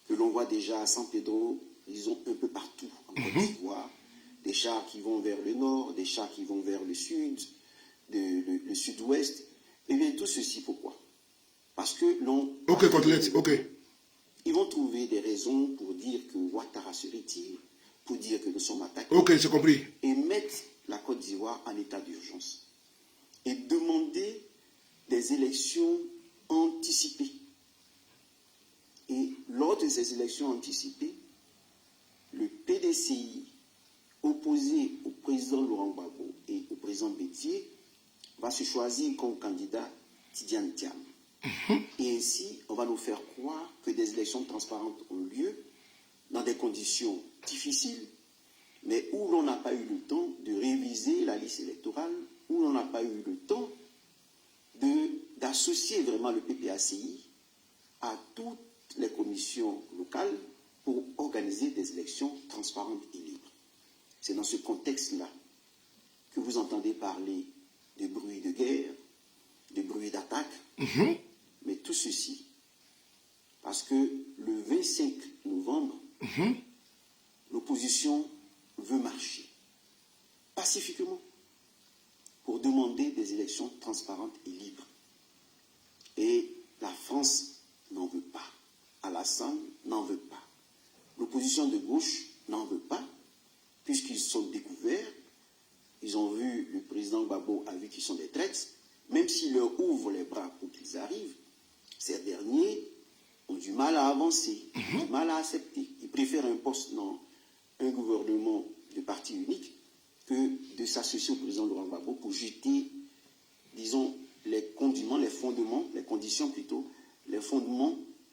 que l'on voit déjà à San Pedro, disons un peu partout en Côte d'Ivoire. Des chars qui vont vers le nord, des chars qui vont vers le sud, le sud-ouest. Eh bien, tout ceci, pourquoi? Parce que l'on... Ils vont trouver des raisons pour dire que Ouattara se retire, pour dire que nous sommes attaqués. J'ai compris. Et mettre la Côte d'Ivoire en état d'urgence. Et demander des élections anticipées. Et lors de ces élections anticipées, le PDCI, opposé au président Laurent Gbagbo et au président Bédié, va se choisir comme candidat Tidiane Thiam. Et ainsi, on va nous faire croire que des élections transparentes ont lieu dans des conditions difficiles, mais où l'on n'a pas eu le temps de réviser la liste électorale, où l'on n'a pas eu le temps d'associer vraiment le PPACI à toutes les commissions locales pour organiser des élections transparentes et libres. C'est dans ce contexte-là que vous entendez parler de bruit de guerre, de bruit d'attaque, mais tout ceci, parce que le 25 novembre, l'opposition veut marcher pacifiquement pour demander des élections transparentes et libres. Et la France n'en veut pas. Alassane n'en veut pas. L'opposition de gauche n'en veut pas, puisqu'ils sont découverts. Ils ont vu le président Gbagbo a vu qu'ils sont des traîtres. Même s'il leur ouvre les bras pour qu'ils arrivent, ces derniers ont du mal à avancer, du mal à accepter. Ils préfèrent un poste dans un gouvernement de parti unique que de s'associer au président Laurent Gbagbo pour jeter, disons, les conditions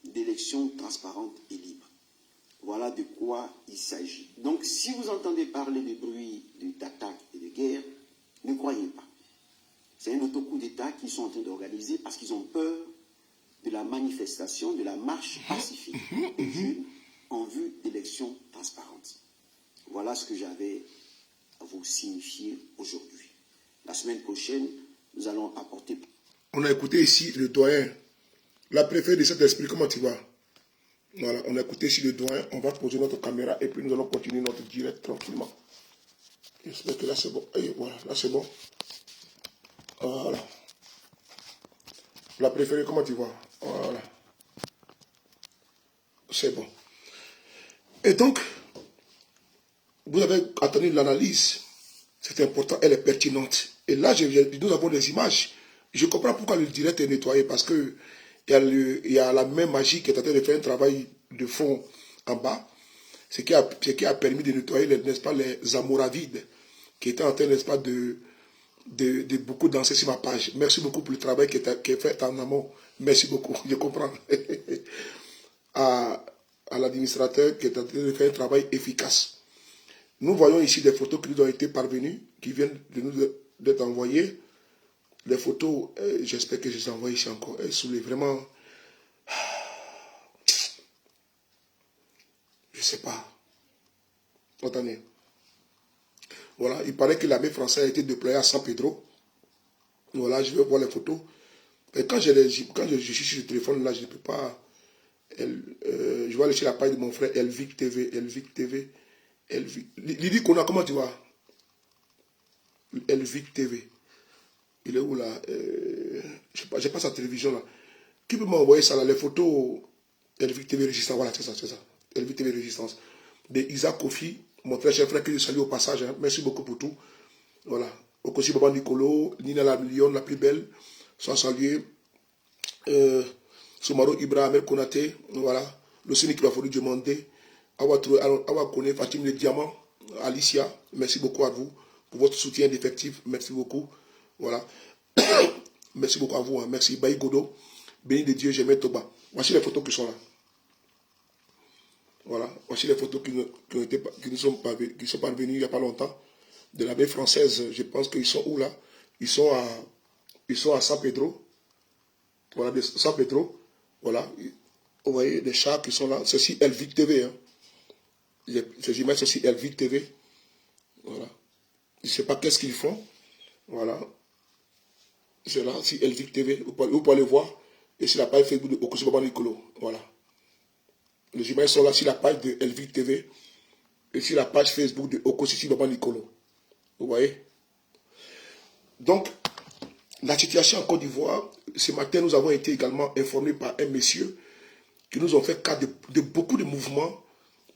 d'élections transparentes et libres. Voilà de quoi il s'agit. Donc, si vous entendez parler de bruit, d'attaque et de guerre, ne croyez pas. C'est un autocoup d'État qu'ils sont en train d'organiser parce qu'ils ont peur de la manifestation, de la marche pacifique des jeunes en vue d'élections transparentes. Voilà ce que j'avais à vous signifier aujourd'hui. La semaine prochaine, nous allons apporter... On a écouté ici le doyen, la préfet de cet esprit, comment tu vas? Voilà, on a écouté ici le doyen, on va poser notre caméra et puis nous allons continuer notre direct tranquillement. J'espère que là c'est bon. Et voilà, là c'est bon. Voilà. La préférée, comment tu vas? Voilà. C'est bon. Et donc, vous avez entendu l'analyse. C'est important, elle est pertinente. Et là, nous avons des images. Je comprends pourquoi le direct est nettoyé, parce que il y a la même magie qui est en train de faire un travail de fond en bas. Ce qui a permis de nettoyer, n'est-ce pas, les amouravides qui étaient en train, n'est-ce pas, de beaucoup danser sur ma page. Merci beaucoup pour le travail qui est fait en amont. Merci beaucoup, je comprends. à l'administrateur qui est en train de faire un travail efficace. Nous voyons ici des photos qui nous ont été parvenues, qui viennent de nous d'être envoyées. Les photos, j'espère que je les envoie ici encore. Elles soulèvent vraiment... Je ne sais pas. Attendez. Voilà, il paraît que l'armée française a été déployée à San Pedro. Voilà, je vais voir les photos. Et quand je suis sur le téléphone, là, je ne peux pas... je vais aller sur la page de mon frère, Elvic TV. Lydie Kona, comment tu vas? Elvic TV. Il est où là? Je n'ai pas sa télévision là. Qui peut m'envoyer ça là? Les photos Elvic TV Résistance. Voilà, c'est ça. Elvic TV Résistance. De Isaac Kofi, mon très cher frère que je salue au passage. Hein. Merci beaucoup pour tout. Voilà. Okosi Baba Nicolo, Nina la Lyon, la plus belle. Sans saluer. Soumaro Ibrahim Konate. Voilà. Le Sénégal qu'il a fallu demander. Awa Kone, Fatim le Diamant. Alicia. Merci beaucoup à vous pour votre soutien d'effectif. Merci beaucoup. Voilà. Merci beaucoup à vous. Hein. Merci. Baï Godo. Béni de Dieu, j'aimais Toba. Voici les photos qui sont là. Voilà. Voici les photos qui sont parvenues il n'y a pas longtemps. De la baie française. Je pense qu'ils sont où là? Ils sont à San Pedro. Voilà, San Pedro. Voilà. Vous voyez les chars qui sont là. Ceci Elvic TV. Hein. Ces images, ceci Elvic TV. Voilà. Je ne sais pas qu'est-ce qu'ils font. Voilà. C'est là, si Elvic TV, vous pouvez aller voir. Et sur la page Facebook de Okosi Baba Nicolo. Voilà. Les images sont là sur la page de Elvic TV. Et sur la page Facebook de Okosi Baba Nicolo. Vous voyez? Donc, la situation en Côte d'Ivoire, ce matin, nous avons été également informés par un monsieur qui nous ont fait cas de beaucoup de mouvements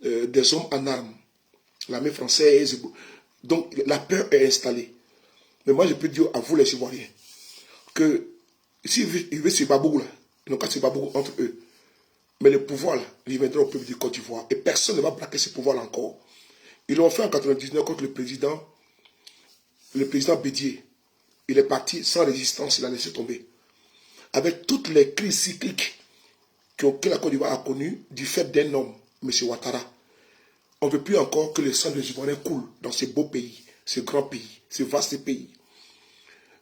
des hommes en armes. L'armée française. Donc, la peur est installée. Mais moi, je peux dire à vous, les Ivoiriens, que s'ils veulent ce babou là, ils n'ont qu'à se babou entre eux. Mais le pouvoir là, il viendra au peuple de Côte d'Ivoire. Et personne ne va braquer ce pouvoir là encore. Ils l'ont fait en 1999 contre le président Bédier. Il est parti sans résistance, il a laissé tomber. Avec toutes les crises cycliques que la Côte d'Ivoire a connues du fait d'un homme, M. Ouattara. On ne veut plus encore que le sang des Ivoiriens coule dans ces beaux pays, ces grands pays, ces vastes pays.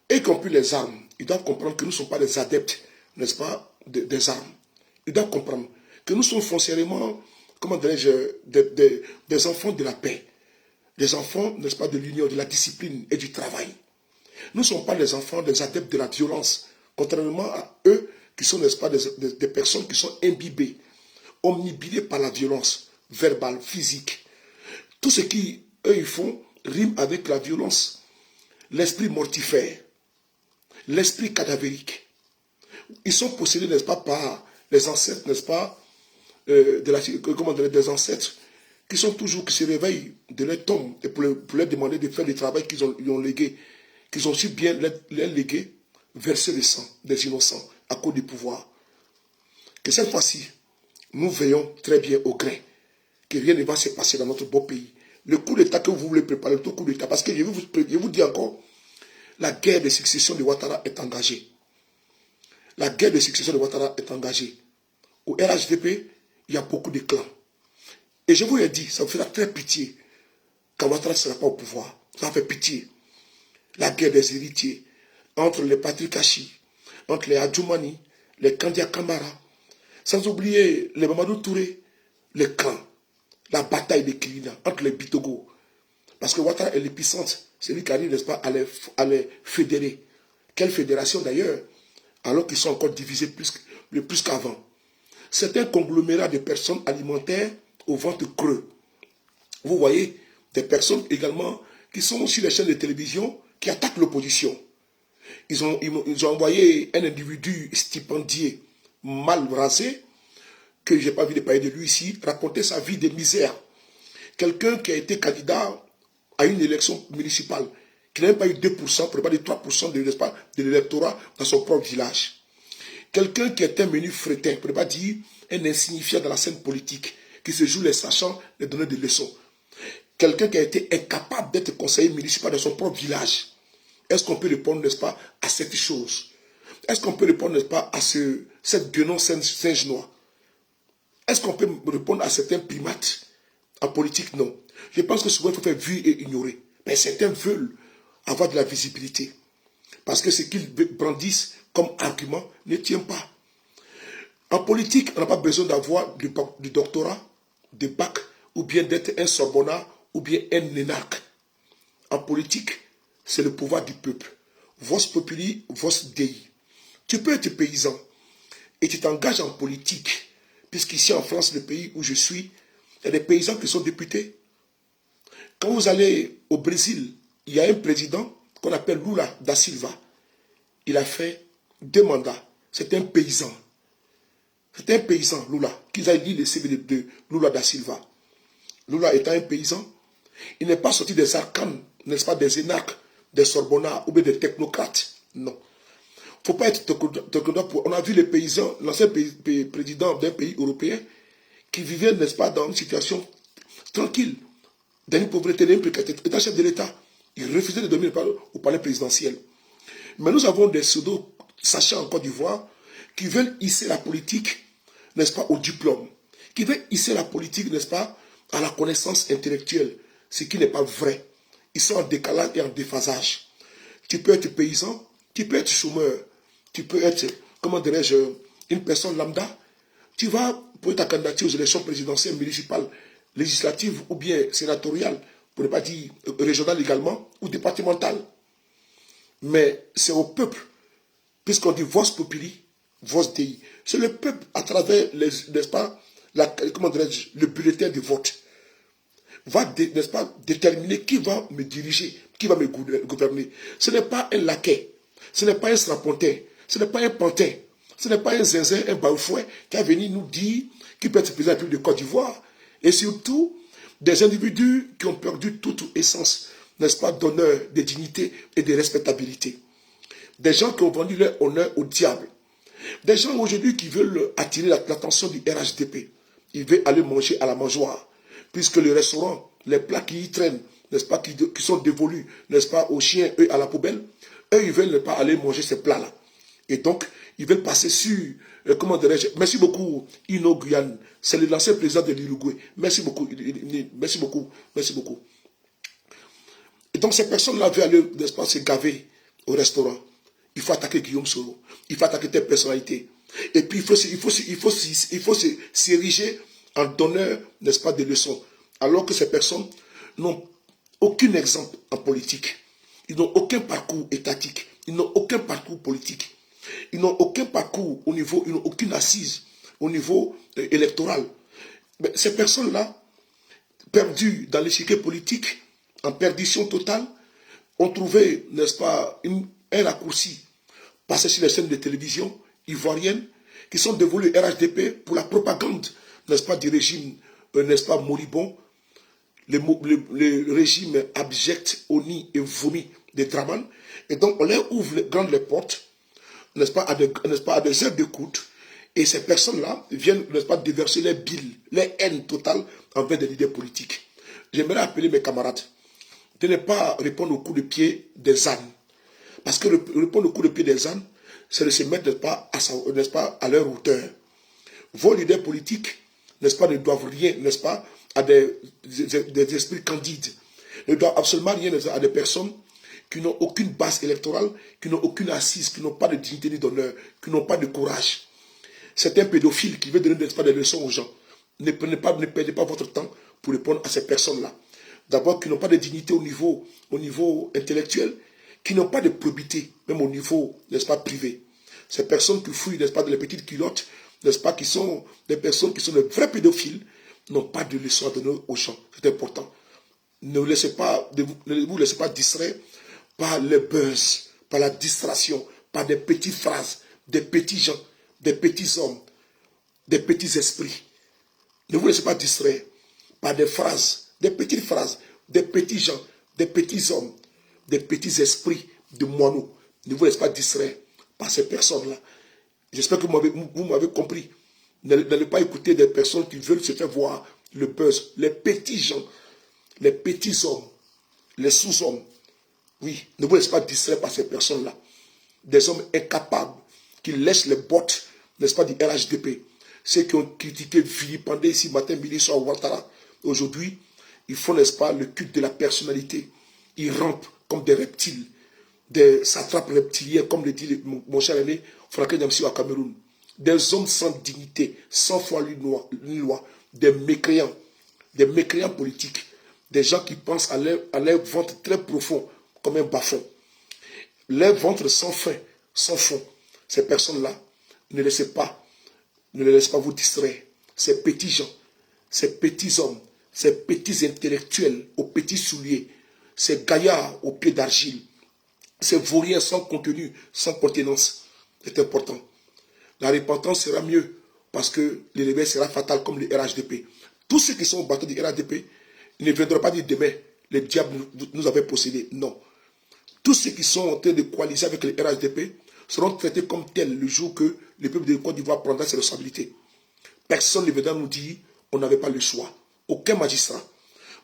Et qu'ils ont plus les armes, ils doivent comprendre que nous ne sommes pas des adeptes, n'est-ce pas, des armes. Ils doivent comprendre que nous sommes foncièrement, comment dirais-je, des enfants de la paix. Des enfants, n'est-ce pas, de l'union, de la discipline et du travail. Nous ne sommes pas des enfants, des adeptes de la violence, contrairement à eux qui sont, n'est-ce pas, des personnes qui sont imbibées, omnibilées par la violence verbale, physique. Tout ce qui, eux, ils font, rime avec la violence, l'esprit mortifère, l'esprit cadavérique. Ils sont possédés, n'est-ce pas, par les ancêtres, n'est-ce pas, des ancêtres qui se réveillent de leur tombe et pour leur demander de faire le travail qu'ils ont légué, qu'ils ont su bien leur léguer, verser le sang des innocents à cause du pouvoir. Que cette fois-ci, nous veillons très bien au grain, que rien ne va se passer dans notre beau pays. Le coup d'État que vous voulez préparer, le coup d'État, parce que je vous dis encore, la guerre de succession de Ouattara est engagée. La guerre de succession de Ouattara est engagée. Au RHDP, il y a beaucoup de clans. Et je vous l'ai dit, ça vous fera très pitié quand Ouattara ne sera pas au pouvoir. Ça fait pitié. La guerre des héritiers entre les Patrick Kachi, entre les Adjoumani, les Kandia Kamara, sans oublier les Mamadou Touré, les clans, la bataille des Kilina entre les Bitogo. Parce que Ouattara est l'épicentre, c'est lui qui arrive, n'est-ce pas, à les fédérer. Quelle fédération d'ailleurs, alors qu'ils sont encore divisés plus qu'avant. C'est un conglomérat de personnes alimentaires au ventre creux. Vous voyez, des personnes également qui sont sur les chaînes de télévision qui attaquent l'opposition. Ils ont envoyé un individu stipendié, mal rasé, que je n'ai pas vu de parler de lui ici, raconter sa vie de misère. Quelqu'un qui a été candidat à une élection municipale, qui n'a même pas eu 2%, pour ne pas dire 3% de l'électorat dans son propre village. Quelqu'un qui est un menu fretin, pour ne pas dire un insignifiant dans la scène politique, qui se joue les sachants, les donneurs de leçons. Quelqu'un qui a été incapable d'être conseiller municipal dans son propre village. Est-ce qu'on peut répondre, n'est-ce pas, à cette chose? Est-ce qu'on peut répondre, n'est-ce pas, à cette guenon singe-noir? Est-ce qu'on peut répondre à certains primates? En politique, non. Je pense que souvent, il faut faire vu et ignorer. Mais certains veulent avoir de la visibilité. Parce que ce qu'ils brandissent comme argument ne tient pas. En politique, on n'a pas besoin d'avoir du doctorat, de bac, ou bien d'être un sorbonnat, ou bien un énarque. En politique, c'est le pouvoir du peuple. Vos populi, vos dei. Tu peux être paysan et tu t'engages en politique, puisqu'ici en France, le pays où je suis, il y a des paysans qui sont députés. Quand vous allez au Brésil, il y a un président qu'on appelle Lula da Silva. Il a fait 2 mandats. C'est un paysan. C'est un paysan, Lula, qu'ils aient lu le CV de Lula da Silva. Lula étant un paysan, il n'est pas sorti des arcanes, n'est-ce pas, des énarques, des sorbonnats ou bien des technocrates. Non. Il ne faut pas être technocrate. On a vu les paysans, l'ancien président d'un pays européen, qui vivait, n'est-ce pas, dans une situation tranquille, dans une pauvreté, dans une précarité, étant chef de l'État. Il refusait de dormir au palais présidentiel. Mais nous avons des pseudo-sachants en Côte d'Ivoire qui veulent hisser la politique, n'est-ce pas, au diplôme, qui veulent hisser la politique, n'est-ce pas, à la connaissance intellectuelle, ce qui n'est pas vrai. Ils sont en décalage et en déphasage. Tu peux être paysan, tu peux être chômeur, tu peux être, comment dirais-je, une personne lambda. Tu vas pour ta candidature aux élections présidentielles, municipales, législatives ou bien sénatoriales, pour ne pas dire régionales également, ou départementales. Mais c'est au peuple, puisqu'on dit vos populi, vos dei. C'est le peuple à travers, n'est-ce pas, le bulletin de vote, va, n'est-ce pas, déterminer qui va me diriger, qui va me gouverner. Ce n'est pas un laquais, ce n'est pas un strapontin, ce n'est pas un pantin, ce n'est pas un zinzin, un baoufouet qui a venu nous dire qui peut être président de la République de Côte d'Ivoire. Et surtout, des individus qui ont perdu toute essence, n'est-ce pas, d'honneur, de dignité et de respectabilité. Des gens qui ont vendu leur honneur au diable. Des gens aujourd'hui qui veulent attirer l'attention du RHDP. Ils veulent aller manger à la mangeoire. Puisque le restaurant, les plats qui y traînent, n'est-ce pas, qui sont dévolus, n'est-ce pas, aux chiens, eux, à la poubelle, eux, ils veulent ne pas aller manger ces plats-là. Et donc, ils veulent passer sur, comment dirais-je, merci beaucoup, Ino Guyane, c'est l'ancien président de l'Uruguay. Merci beaucoup, merci beaucoup, merci beaucoup. Et donc, ces personnes-là veulent aller, n'est-ce pas, se gaver au restaurant. Il faut attaquer Guillaume Soro, il faut attaquer telle personnalité. Et puis, il faut s'ériger en donneur, n'est-ce pas, des leçons. Alors que ces personnes n'ont aucun exemple en politique. Ils n'ont aucun parcours étatique. Ils n'ont aucun parcours politique. Ils n'ont aucun parcours au niveau, ils n'ont aucune assise au niveau électoral. Mais ces personnes-là, perdues dans l'échiquier politique, en perdition totale, ont trouvé, n'est-ce pas, un raccourci, passé sur les chaînes de télévision ivoiriennes, qui sont dévolues RHDP pour la propagande, n'est-ce pas, du régime, n'est-ce pas, moribond, le régime abject, honni et vomi des Draman. Et donc, on leur ouvre grandes les portes, n'est-ce pas, à des heures d'écoute, et ces personnes-là viennent, n'est-ce pas, déverser les biles, les haines totales envers des leaders politiques. J'aimerais appeler mes camarades de ne pas répondre au coup de pied des ânes. Parce que répondre au coup de pied des ânes, c'est de se mettre, n'est-ce pas, à leur hauteur. Vos leaders politiques, n'est-ce pas, ne doivent rien, n'est-ce pas, à des esprits candides, ne doit absolument rien à des personnes qui n'ont aucune base électorale, qui n'ont aucune assise, qui n'ont pas de dignité ni d'honneur, qui n'ont pas de courage. C'est un pédophile qui veut donner des leçons aux gens. Ne perdez pas votre temps pour répondre à ces personnes-là. D'abord, qui n'ont pas de dignité au niveau intellectuel, qui n'ont pas de probité, même au niveau, n'est-ce pas, privé. Ces personnes qui fouillent, n'est-ce pas, dans les petites culottes, n'est-ce pas, qui sont des personnes qui sont de vrais pédophiles, n'ont pas de leçons à donner aux gens. C'est important. Ne vous laissez pas distraire par le buzz, par la distraction, par des petites phrases, des petits gens, des petits hommes, des petits esprits. Ne vous laissez pas distraire par des phrases, des petites phrases, des petits gens, des petits hommes, des petits esprits de moineaux. Ne vous laissez pas distraire par ces personnes-là. J'espère que vous m'avez compris. N'allez pas écouter des personnes qui veulent se faire voir le buzz. Les petits gens, les petits hommes, les sous-hommes. Oui, ne vous laissez pas distraire par ces personnes-là. Des hommes incapables qui laissent les bottes, n'est-ce pas, du RHDP. Ceux qui ont critiqué, vilipendé ici matin, midi, soir, Ouattara. Aujourd'hui, ils font, n'est-ce pas, le culte de la personnalité. Ils rampent comme des reptiles, des satrapes reptiliens, comme le dit mon cher aîné, Franck Nyamsi au Cameroun. Des hommes sans dignité, sans foi ni loi, des mécréants politiques, des gens qui pensent à leur ventre très profond, comme un bas-fond. Leur ventre sans fin, sans fond. Ces personnes-là, ne les laissez pas vous distraire. Ces petits gens, ces petits hommes, ces petits intellectuels aux petits souliers, ces gaillards aux pieds d'argile, ces vauriens sans contenu, sans contenance. C'est important. La repentance sera mieux parce que le réveil sera fatal comme le RHDP. Tous ceux qui sont au bateau du RHDP ne viendront pas dire demain, le diable nous avait possédés. Non. Tous ceux qui sont en train de coaliser avec le RHDP seront traités comme tels le jour que le peuple de Côte d'Ivoire prendra ses responsabilités. Personne ne viendra nous dire on n'avait pas le choix. Aucun magistrat,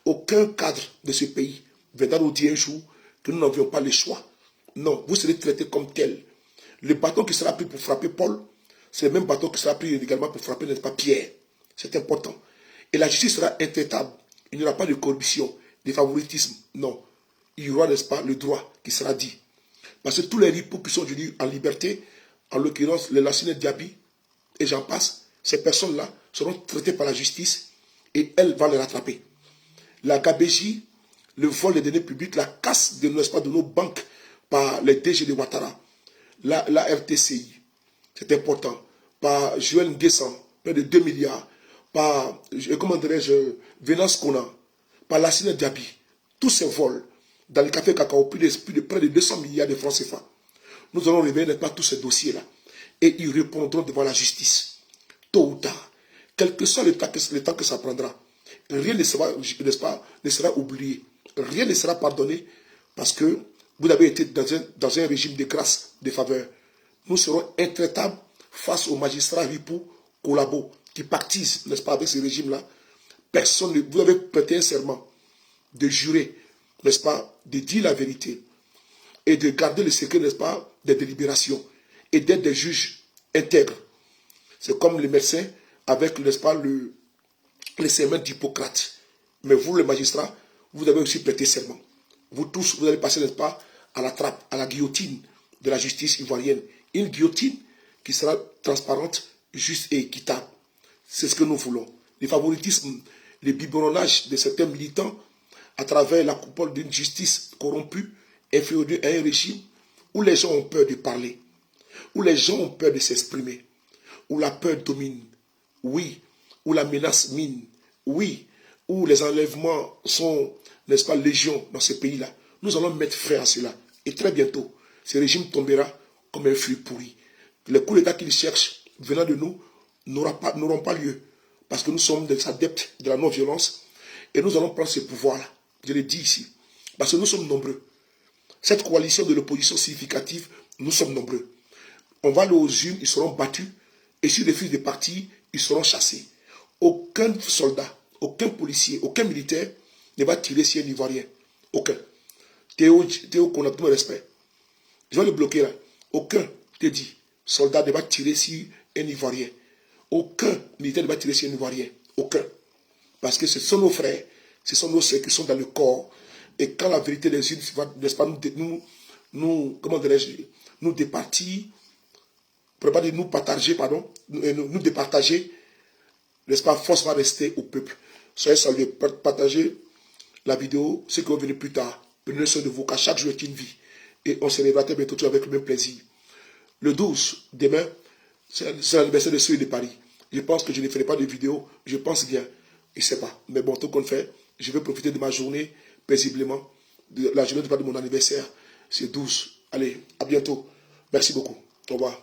aucun cadre de ce pays viendra nous dire un jour que nous n'avions pas le choix. Non, vous serez traités comme tels. Le bâton qui sera pris pour frapper Paul, c'est le même bâton qui sera pris également pour frapper, n'est-ce pas, Pierre. C'est important. Et la justice sera intraitable. Il n'y aura pas de corruption, de favoritisme. Non. Il y aura, n'est-ce pas, le droit qui sera dit. Parce que tous les ripoux qui sont aujourd'hui en liberté, en l'occurrence les Lassine Diaby, et j'en passe, ces personnes-là seront traitées par la justice et elle va les rattraper. La gabégie, le vol des données publiques, la casse de, n'est-ce pas, de nos banques par les DG de Ouattara, la RTCI, c'est important, par Joël Nguessan, près de 2 milliards, par, comment dirais-je, Venance Kona, par Lassine Diaby, tous ces vols dans le café cacao, plus de près de 200 milliards de francs CFA. Nous allons révéler, n'est-ce pas, tous ces dossiers-là. Et ils répondront devant la justice, tôt ou tard. Quel que soit le temps que ça prendra, rien ne sera, n'est-ce pas, ne sera oublié. Rien ne sera pardonné parce que vous avez été dans un régime de grâce, de faveur. Nous serons intraitables face aux magistrats ripoux, collabos, qui pactisent, n'est-ce pas, avec ce régime-là. Personne, vous avez prêté un serment de jurer, n'est-ce pas, de dire la vérité et de garder le secret, n'est-ce pas, des délibérations et d'être des juges intègres. C'est comme les médecins avec, n'est-ce pas, le serment d'Hippocrate. Mais vous, les magistrats, vous avez aussi prêté serment. Vous tous, vous allez passer, n'est-ce pas, à la trappe, à la guillotine de la justice ivoirienne. Une guillotine qui sera transparente, juste et équitable. C'est ce que nous voulons. Le favoritisme, le biberonnage de certains militants à travers la coupole d'une justice corrompue, inférieure à un régime où les gens ont peur de parler, où les gens ont peur de s'exprimer, où la peur domine, oui, où la menace mine, oui, où les enlèvements sont, n'est-ce pas, légion dans ce pays-là. Nous allons mettre fin à cela. Et très bientôt, ce régime tombera comme un fruit pourri. Les coups d'État qu'ils cherchent, venant de nous, n'auront pas lieu. Parce que nous sommes des adeptes de la non-violence et nous allons prendre ce pouvoir-là. Je le dis ici. Parce que nous sommes nombreux. Cette coalition de l'opposition significative, nous sommes nombreux. On va aller aux urnes, ils seront battus. Et s'ils refusent de partir, ils seront chassés. Aucun soldat, aucun policier, aucun militaire ne va tirer sur un Ivoirien. Aucun. Théo, qu'on a tout le respect. Je vais le bloquer là. Aucun, te dit, soldat ne va tirer sur un Ivoirien. Aucun militaire ne va tirer sur un Ivoirien. Aucun. Parce que ce sont nos frères, ce sont nos sœurs qui sont dans le corps. Et quand la vérité des unes va, n'est-ce pas, comment dirais-je, nous départir, pour ne pas dire nous partager, pardon, nous départager, n'est-ce pas, force va rester au peuple. Soyez salués, partagez la vidéo, ceux qui vont venir plus tard. Prenez soin de vous, car chaque jour est une vie. Et on se réveillera très bientôt avec le même plaisir. Le 12, demain, c'est l'anniversaire de Soleil de Paris. Je pense que je ne ferai pas de vidéo, je pense bien. Je ne sais pas. Mais bon, tout qu'on fait, je vais profiter de ma journée paisiblement. De la journée de mon anniversaire, c'est 12. Allez, à bientôt. Merci beaucoup. Au revoir.